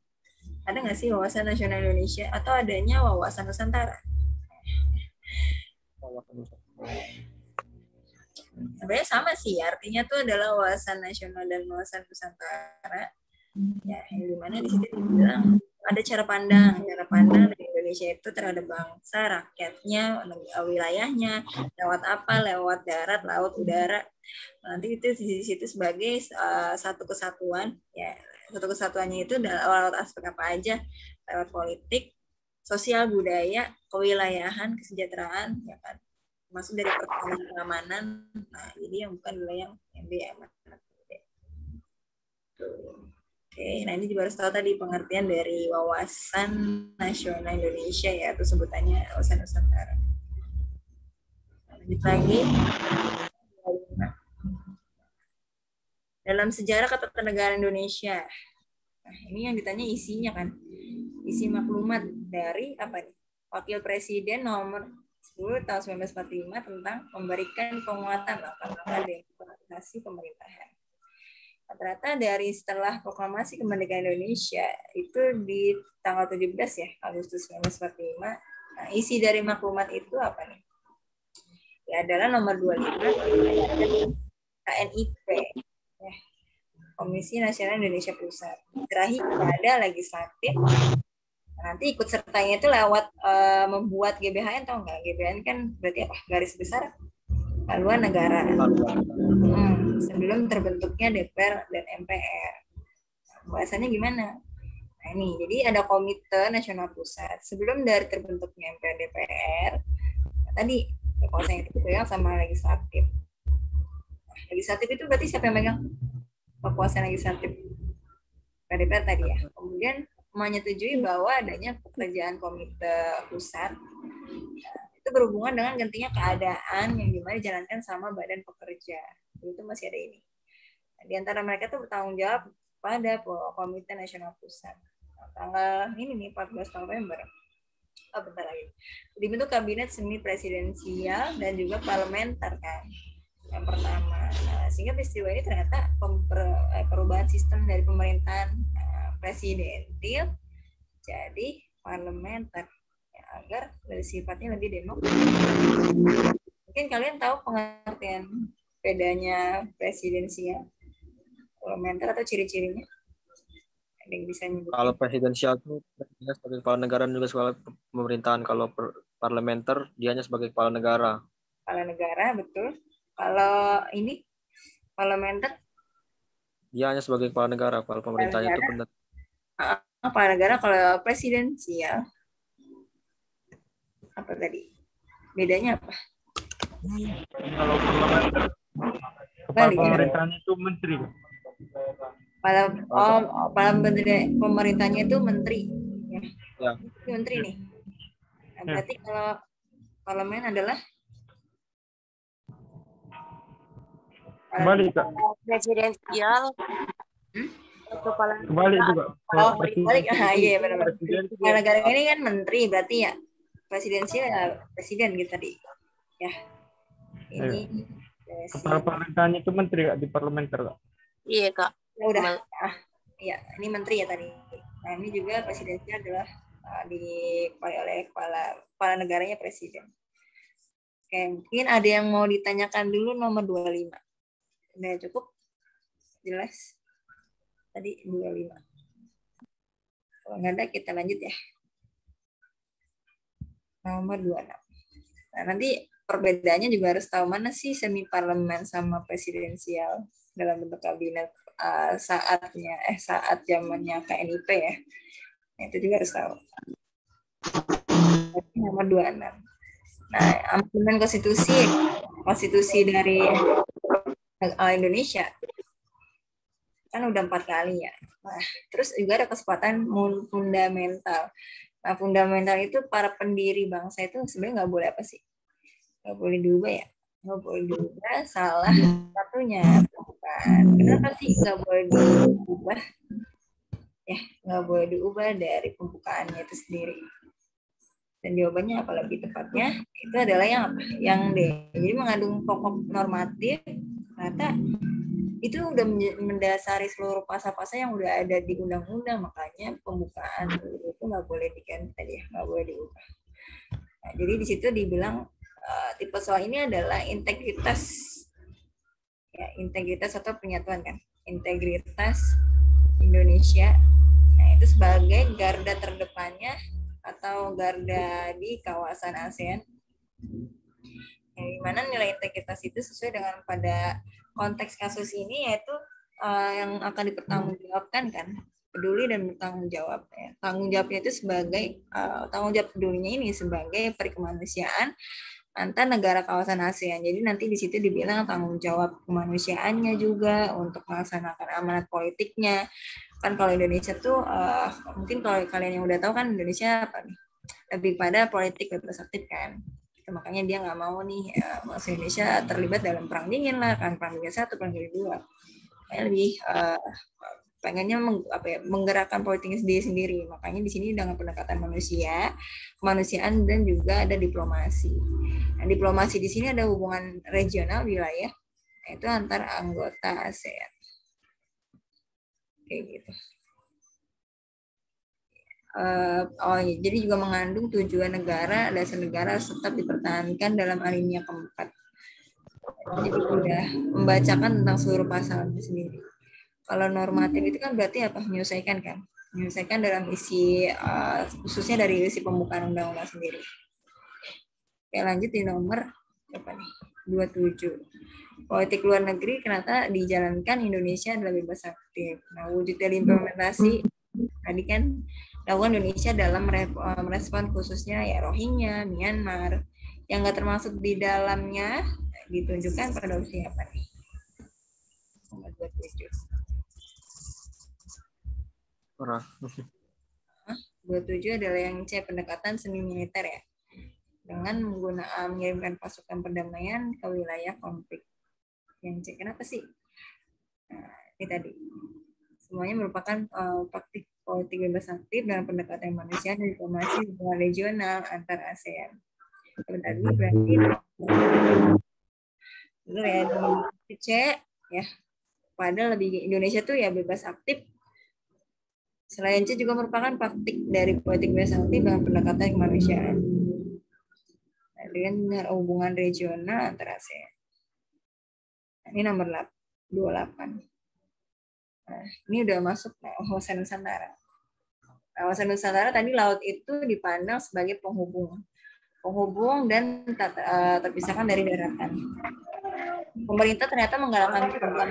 Ada nggak sih wawasan nasional Indonesia atau adanya wawasan Nusantara? Sebenarnya sama sih, artinya tuh adalah wawasan nasional dan wawasan Nusantara. Ya, yang dimana di situ dibilang ada cara pandang dari Indonesia itu terhadap bangsa, rakyatnya, wilayahnya, lewat apa, lewat darat, laut, udara. Nanti itu di situ sebagai satu kesatuan, ya satu kesatuannya itu lewat aspek apa aja, lewat politik, sosial, budaya, kewilayahan, kesejahteraan, ya kan, masuk dari pertahanan keamanan. Nah, jadi yang bukan wilayah yang B ya. Oke, nah ini juga harus tahu tadi pengertian dari wawasan nasional Indonesia ya, atau sebutannya wawasan Nusantara. Lanjut lagi. Dalam sejarah ketatanegaraan Indonesia. Nah, ini yang ditanya isinya kan. Isi maklumat dari apa nih? Wakil Presiden nomor 10 tahun 1945 tentang memberikan penguatan langkah-langkah demokratisasi pemerintahan. Rata-rata dari setelah proklamasi kemerdekaan Indonesia itu di tanggal 17 ya Agustus 1945. Nah, isi dari maklumat itu apa nih? Ya adalah nomor 25 KNIP, ya, Komisi Nasional Indonesia Pusat. Terakhir kepada legislatif. Nanti ikut sertanya itu lewat membuat GBHN, tau nggak? GBHN kan berarti apa? Garis besar haluan negara. Sebelum terbentuknya DPR dan MPR. Bahasannya gimana? Nah ini, jadi ada Komite Nasional Pusat. Sebelum dari terbentuknya MPR DPR, nah, tadi kekuasaan itu dipegang sama legislatif. Nah, legislatif itu berarti siapa yang megang kekuasaan legislatif? DPR tadi ya. Kemudian menyetujui bahwa adanya pekerjaan Komite Pusat. Nah, itu berhubungan dengan gantinya keadaan yang dimana dijalankan sama badan pekerja. Itu masih ada ini. Nah, di antara mereka tuh bertanggung jawab pada Komite Nasional Pusat. Nah, tanggal ini nih 14 November. Oh, bentar lagi. Dibentuk kabinet semi presidensial dan juga parlementer kan. Yang pertama. Nah, sehingga peristiwa ini ternyata perubahan sistem dari pemerintahan presidentil jadi parlementer ya, agar dari sifatnya lebih demokratis. Mungkin kalian tahu pengertian bedanya presidensial, parlementer atau ciri-cirinya? Ada yang bisa nyebut? Kalau presidensial itu sebagai kepala negara dan juga sebagai pemerintahan. Kalau parlementer dia hanya sebagai kepala negara. Kepala negara, betul. Kalau ini parlementer? Dia hanya sebagai kepala negara. Kalau pemerintahnya itu benar. Kepala negara. Kalau presidensial apa tadi? Bedanya apa? Kalau parlementer, pemerintahnya itu menteri. Pemerintahnya itu menteri. Ya. Ya. Menteri nih. Nah, berarti kalau parlemen adalah kembali Kak. Presidensial. Kembali juga. Oh, balik. Iya benar-benar. Kepala negara ini kan menteri berarti ya. Presidensial ya presiden gitu tadi. Ya. Ini kepala pemerintahannya itu menteri Kak, di parlementer Kak. Iya Kak. Ya udah. Iya, ini menteri ya tadi. Nah, ini juga presidensial adalah dikepalai oleh kepala negaranya presiden. Oke, mungkin ada yang mau ditanyakan dulu nomor 25. Udah cukup? Jelas? Tadi 25. Kalau nggak ada, kita lanjut ya. Nomor 26. Nah, nanti perbedaannya juga harus tahu mana sih semi parlemen sama presidensial dalam bentuk kabinet saat zamannya KNIP ya. Nah, itu juga harus tahu. Nomor 26. Nah, amandemen konstitusi dari Indonesia kan udah 4 kali ya. Nah, terus juga ada kesempatan fundamental. Nah, fundamental itu para pendiri bangsa itu sebenarnya nggak boleh apa sih? Nggak boleh diubah ya? Nggak boleh diubah, salah satunya. Bukan. Kenapa sih nggak boleh diubah? Ya, nggak boleh diubah dari pembukaannya itu sendiri. Dan jawabannya apa lebih tepatnya? Itu adalah yang apa? Yang D. Jadi mengandung pokok normatif, ternyata itu udah mendasari seluruh pasal-pasal yang udah ada di undang-undang, makanya pembukaan itu nggak boleh diganti tadi ya, nggak boleh diubah. Nah, jadi di situ dibilang tipe soal ini adalah integritas, ya integritas atau penyatuan kan, integritas Indonesia. Nah, itu sebagai garda terdepannya atau garda di kawasan ASEAN. Yang dimana nilai integritas itu sesuai dengan pada konteks kasus ini yaitu yang akan dipertanggungjawabkan kan, peduli dan bertanggung jawab. Ya. Tanggung jawabnya itu sebagai tanggung jawab pedulinya ini sebagai perikemanusiaan antar negara kawasan ASEAN. Jadi nanti di situ dibilang tanggung jawab kemanusiaannya juga untuk melaksanakan amanat politiknya. Kan kalau Indonesia tuh mungkin kalau kalian yang udah tahu kan Indonesia apa nih? Lebih pada politik bebas aktif kan. Makanya dia nggak mau nih bangsa Indonesia terlibat dalam perang dingin lah kan, perang dunia 1, perang dunia 2. Lebih pengennya menggerakkan politiknya sendiri. Makanya di sini dengan pendekatan kemanusiaan dan juga ada diplomasi. Nah, diplomasi di sini ada hubungan regional wilayah, yaitu antar anggota ASEAN. Kayak gitu. Jadi juga mengandung tujuan negara, dasar negara tetap dipertahankan dalam alinea keempat. Jadi udah membacakan tentang seluruh pasalnya sendiri. Kalau normatif itu kan berarti apa? Menyelesaikan kan? Menyelesaikan dalam isi, khususnya dari isi pembukaan undang-undang sendiri. Oke, lanjut di nomor berapa nih? 27. Politik luar negeri ternyata dijalankan Indonesia adalah bebas aktif. Nah, wujud dari implementasi tadi kan dilakukan Indonesia dalam merespon khususnya ya Rohingya, Myanmar, yang nggak termasuk di dalamnya ditunjukkan pada opsi apa nih? Nomor 27. 27 adalah yang C, pendekatan semi militer ya, dengan mengirimkan pasukan perdamaian ke wilayah konflik. Yang C kenapa sih? Nah, ini tadi semuanya merupakan praktik politik bebas aktif dalam pendekatan manusia dan diplomasi hubungan regional antar ASEAN. Tadi berarti benar ya, di C ya, pada lebih Indonesia tuh ya bebas aktif. Selain C juga merupakan praktik dari politik bebas aktif dalam pendekatan kemanusiaan dengan hubungan regional antara ASEAN. Ini nomor 28. Nah, ini udah masuk kawasan Nusantara. Kawasan Nusantara tadi laut itu dipandang sebagai penghubung dan terpisahkan dari daratan. Pemerintah ternyata menggalakkan program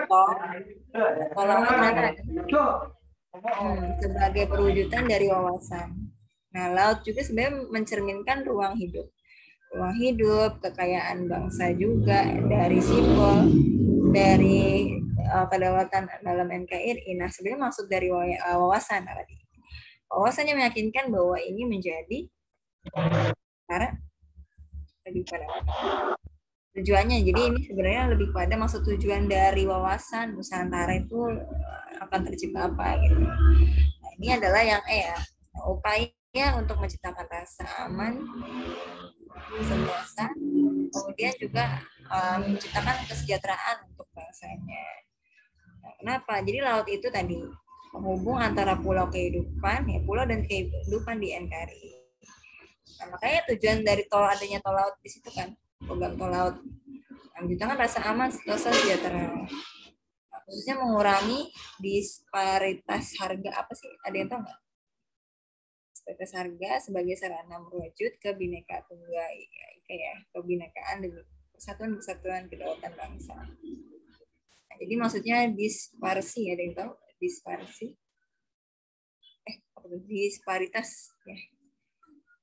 tol laut sebagai perwujudan dari wawasan. Nah, laut juga sebenarnya mencerminkan ruang hidup, kekayaan bangsa juga dari simbol, dari kedaulatan dalam NKRI. Nah, sebenarnya maksud dari wawasan tadi. Wawasannya meyakinkan bahwa ini menjadi cara lebih pada tujuannya. Jadi ini sebenarnya lebih pada maksud tujuan dari wawasan Nusantara itu akan tercipta apa gitu. Nah, ini adalah yang ya, upaya untuk menciptakan rasa aman, sentosa, kemudian juga menciptakan kesejahteraan untuk bangsanya. Nah, kenapa? Jadi laut itu tadi penghubung antara pulau dan kehidupan di NKRI. Nah, makanya tujuan dari adanya tol laut di situ kan, program tol laut menciptakan rasa aman, sentosa, sejahtera. Nah, khususnya mengurangi disparitas harga apa sih? Ada yang tahu nggak? Disparitas harga sebagai sarana merwujud kebinekaan tunggal ya, kebinekaan demi persatuan kedaulatan bangsa. Nah, jadi maksudnya disparsi, ada yang tahu? Disparitas ya.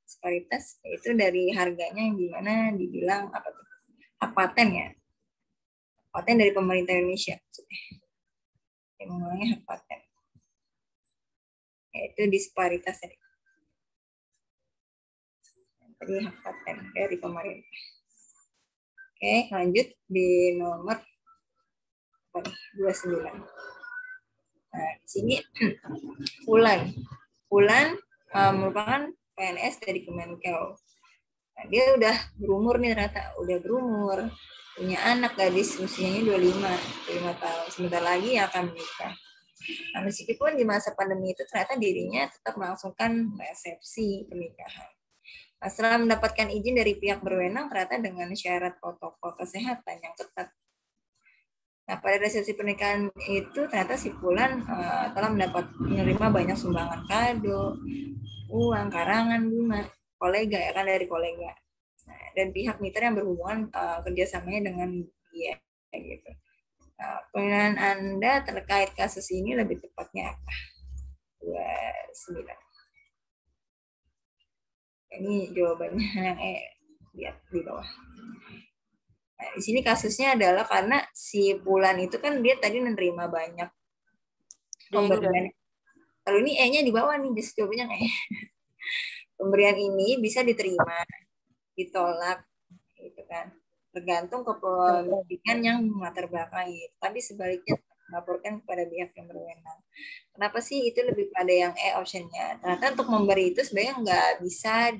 Disparitas itu dari harganya yang dimana dibilang apa tuh? Hak paten ya. Paten dari pemerintah Indonesia maksudnya. Yang ngomongnya hak paten. Yaitu disparitas tadi. Jadi hak paten dari pemerintah. Oke, lanjut di nomor 29. Nah, di sini Ulan merupakan PNS dari Kemenkeu. Nah, dia udah berumur nih ternyata, punya anak gadis usianya 25 tahun. Sebentar lagi akan menikah. Nah, meskipun di masa pandemi itu ternyata dirinya tetap melangsungkan resepsi pernikahan. Nah, setelah mendapatkan izin dari pihak berwenang ternyata dengan syarat protokol kesehatan yang ketat. Nah, pada resepsi pernikahan itu ternyata si Fulan telah menerima banyak sumbangan kado, uang, karangan, bunga, kolega ya kan, dari kolega. Nah, dan pihak mitra yang berhubungan kerjasamanya dengan dia gitu. Nah, penilaian Anda terkait kasus ini lebih tepatnya apa? 29. Ini jawabannya yang lihat di bawah. Nah, di sini kasusnya adalah karena si Fulan itu kan dia tadi menerima banyak pemberian. Kalau ini E-nya di bawah nih, jawabannya E. Pemberian ini bisa diterima, ditolak, gitu kan. Tergantung kepemilikan yang melatar belakangi. Tapi sebaliknya melaporkan kepada pihak yang berwenang. Kenapa sih itu lebih pada yang optionnya? Ternyata untuk memberi itu sebenarnya nggak bisa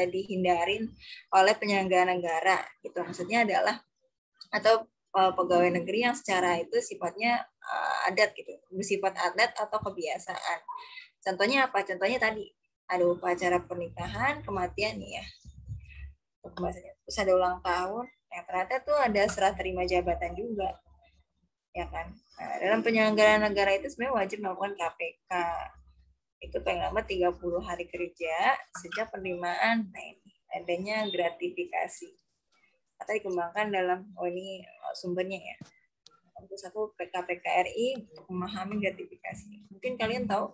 dihindarin oleh penyelenggara negara. Gitu. Maksudnya adalah atau pegawai negeri yang secara itu sifatnya adat gitu, bersifat adat atau kebiasaan. Contohnya apa? Contohnya tadi ada upacara pernikahan, kematian nih ya. Terus ada ulang tahun. Yang ternyata tuh ada serah terima jabatan juga. Ya kan? Nah, dalam penyelenggaraan negara itu sebenarnya wajib melakukan KPK. Itu paling lama 30 hari kerja sejak penerimaan. Nah, ini adanya gratifikasi. Atau dikembangkan dalam, ini sumbernya ya. Untuk satu KPK RI untuk memahami gratifikasi. Mungkin kalian tahu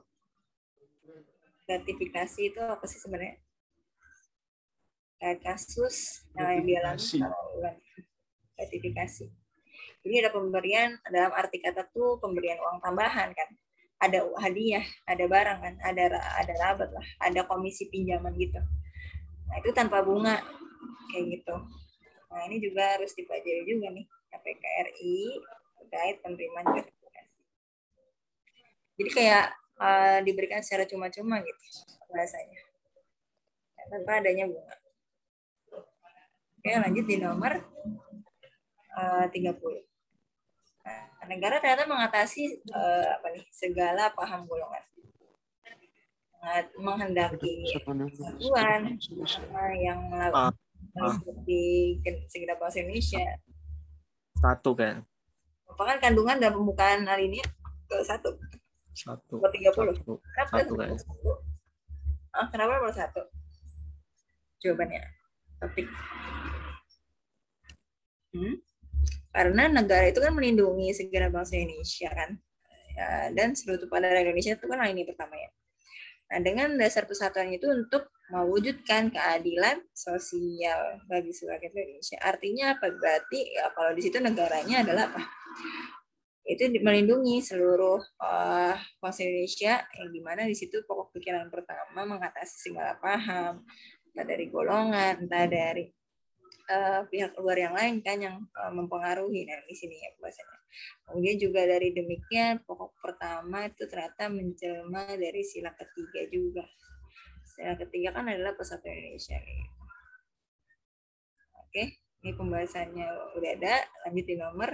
gratifikasi itu apa sih sebenarnya? Kayak kasus yang dialami sama Ulan. Gratifikasi. Ini ada pemberian, dalam arti kata tuh pemberian uang tambahan kan. Ada hadiah, ada barang kan, ada rabat lah, ada komisi pinjaman gitu. Nah, itu tanpa bunga kayak gitu. Nah, ini juga harus dipelajari juga nih KPK RI terkait penerimaan gratifikasi. Jadi kayak diberikan secara cuma-cuma gitu bahasanya. Tanpa adanya bunga. Oke, lanjut di nomor 30. Nah, negara ternyata mengatasi segala paham golongan, menghendaki kesatuan yang meliputi segenap bangsa Indonesia. Satu kan? Merupakan kandungan dalam pembukaan hal ini ke 1. 30. Kenapa kan? Kenapa baru 1? Jawabannya topik. Karena negara itu kan melindungi segenap bangsa Indonesia kan, ya, dan seluruh pada Indonesia itu kan hal ini pertama ya. Nah, dengan dasar persatuan itu untuk mewujudkan keadilan sosial bagi seluruh rakyat Indonesia. Artinya apa? Berarti ya, kalau di situ negaranya adalah apa? Itu melindungi seluruh bangsa Indonesia, yang dimana di situ pokok pikiran pertama mengatasi segala paham, entah dari golongan, entah dari pihak luar yang lain kan yang mempengaruhi. Nah, di sini ya bahasanya. Kemudian juga dari demikian pokok pertama itu ternyata menjelma dari sila ketiga juga. Sila ketiga kan adalah persatuan Indonesia. Oke, ini pembahasannya udah ada. Lanjut di nomor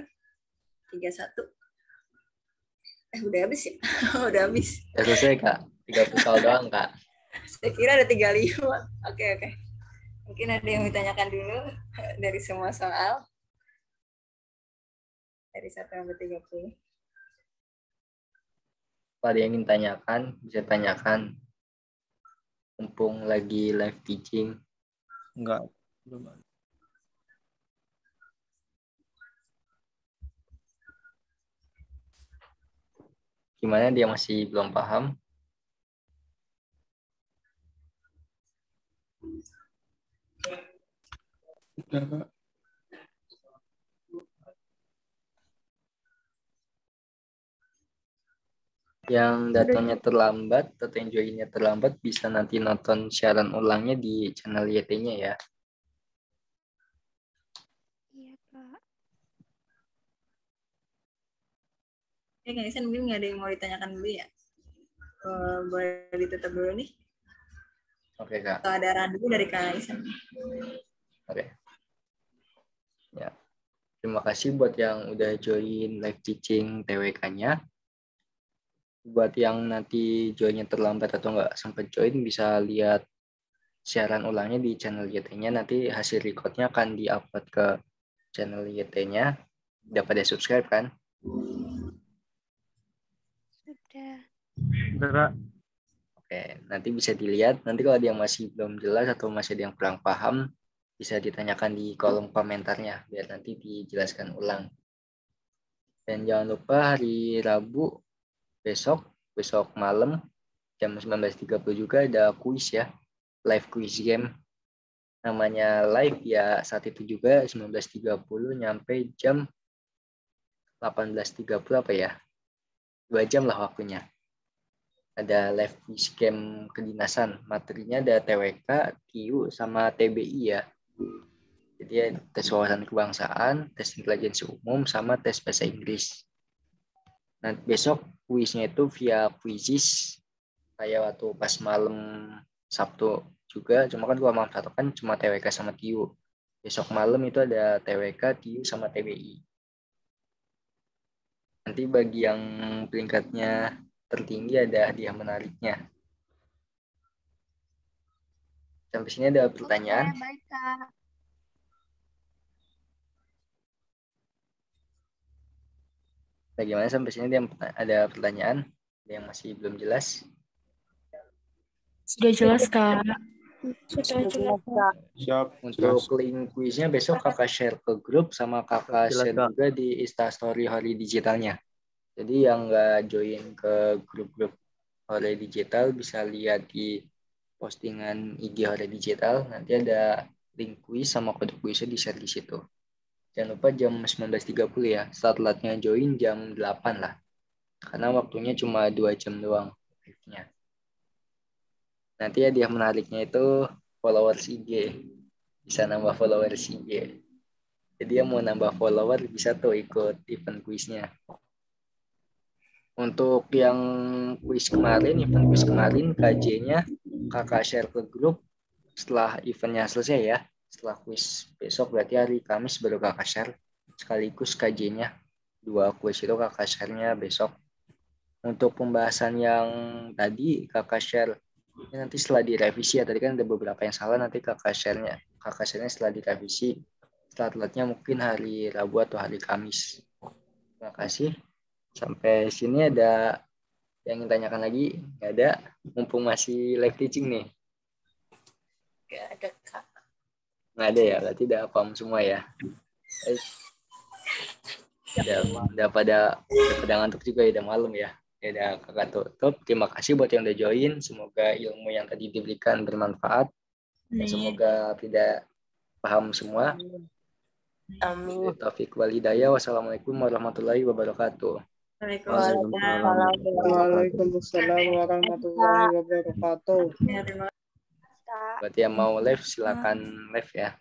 31. Udah habis ya? Udah habis. Udah selesai Kak. 30 soal doang Kak. Saya kira ada 35. Oke. Mungkin ada yang ditanyakan dulu dari semua soal. Dari 1 sampai 30. Kalau ada yang ingin tanyakan, bisa tanyakan. Mumpung lagi live teaching. Enggak, belum. Gimana, dia masih belum paham? Yang datangnya terlambat atau yang joinnya terlambat bisa nanti nonton siaran ulangnya di channel YT-nya ya. Iya, Kak. Oke, Kak Isan, mungkin nggak ada yang mau ditanyakan dulu ya? Boleh ditutup dulu nih. Oke, Kak. Atau ada randu dari Kak Isan? Oke. Ya. Terima kasih buat yang udah join live teaching TWK-nya. Buat yang nanti joinnya terlambat atau nggak sempat join, bisa lihat siaran ulangnya di channel YT-nya. Nanti hasil recordnya akan di-upload ke channel YT-nya. Udah pada subscribe kan? Sudah. Oke, nanti bisa dilihat. Nanti kalau ada yang masih belum jelas atau masih ada yang kurang paham, bisa ditanyakan di kolom komentarnya, biar nanti dijelaskan ulang. Dan jangan lupa hari Rabu besok malam jam 19.30 juga ada kuis ya, live quiz game. Namanya live ya, saat itu juga 19.30 nyampe jam 18.30 apa ya, 2 jam lah waktunya. Ada live quiz game kedinasan, materinya ada TWK, TIU, sama TBI ya. Jadi tes wawasan kebangsaan, tes intelijensi umum, sama tes bahasa Inggris. Nah, besok kuisnya itu via Quizizz, kayak waktu pas malam Sabtu juga, cuma kan kalau malam Sabtu kan cuma TWK sama TIU. Besok malam itu ada TWK, TIU, sama TBI. Nanti bagi yang peringkatnya tertinggi ada hadiah menariknya. Sampai sini ada pertanyaan? Oke, baik, Kak. Bagaimana sampai sini ada pertanyaan? Ada yang masih belum jelas? Sudah jelas, Kak. Sudah jelas, Kak. Siap. Untuk link kuisnya besok kakak share ke grup, sama kakak share juga di Instastory Hori Digitalnya. Jadi yang nggak join ke grup-grup Hori Digital bisa lihat di postingan IG Hori Digital. Nanti ada link kuis sama kode kuisnya di share di situ. Jangan lupa jam 19.30 ya. Startnya join jam 8 lah. Karena waktunya cuma 2 jam doang. Nanti hadiah menariknya itu followers IG. Bisa nambah followers IG. Jadi yang mau nambah follower bisa tuh ikut event kuisnya. Untuk yang event kuis kemarin, KJ-nya kakak share ke grup setelah eventnya selesai ya. Setelah kuis besok berarti hari Kamis baru kakak share. Sekaligus KJ-nya. 2 kuis itu kakak share-nya besok. Untuk pembahasan yang tadi kakak share nanti setelah direvisi ya, tadi kan ada beberapa yang salah, nanti kakak share-nya setelah direvisi, startnya mungkin hari Rabu atau hari Kamis. Terima kasih. Sampai sini ada yang ingin tanyakan lagi? Nggak ada, mumpung masih live teaching nih. Nggak ada, Kak. Nggak ada ya, berarti udah paham semua ya. Udah pada ngantuk juga, udah malam ya. Ya udah kakak tutup. Terima kasih buat yang udah join. Semoga ilmu yang tadi diberikan bermanfaat. Dan semoga tidak paham semua. Amin. Taufik wal hidayah. Wassalamualaikum warahmatullahi wabarakatuh. Waalaikumsalam warahmatullahi wabarakatuh. Buat yang mau live silakan live ya.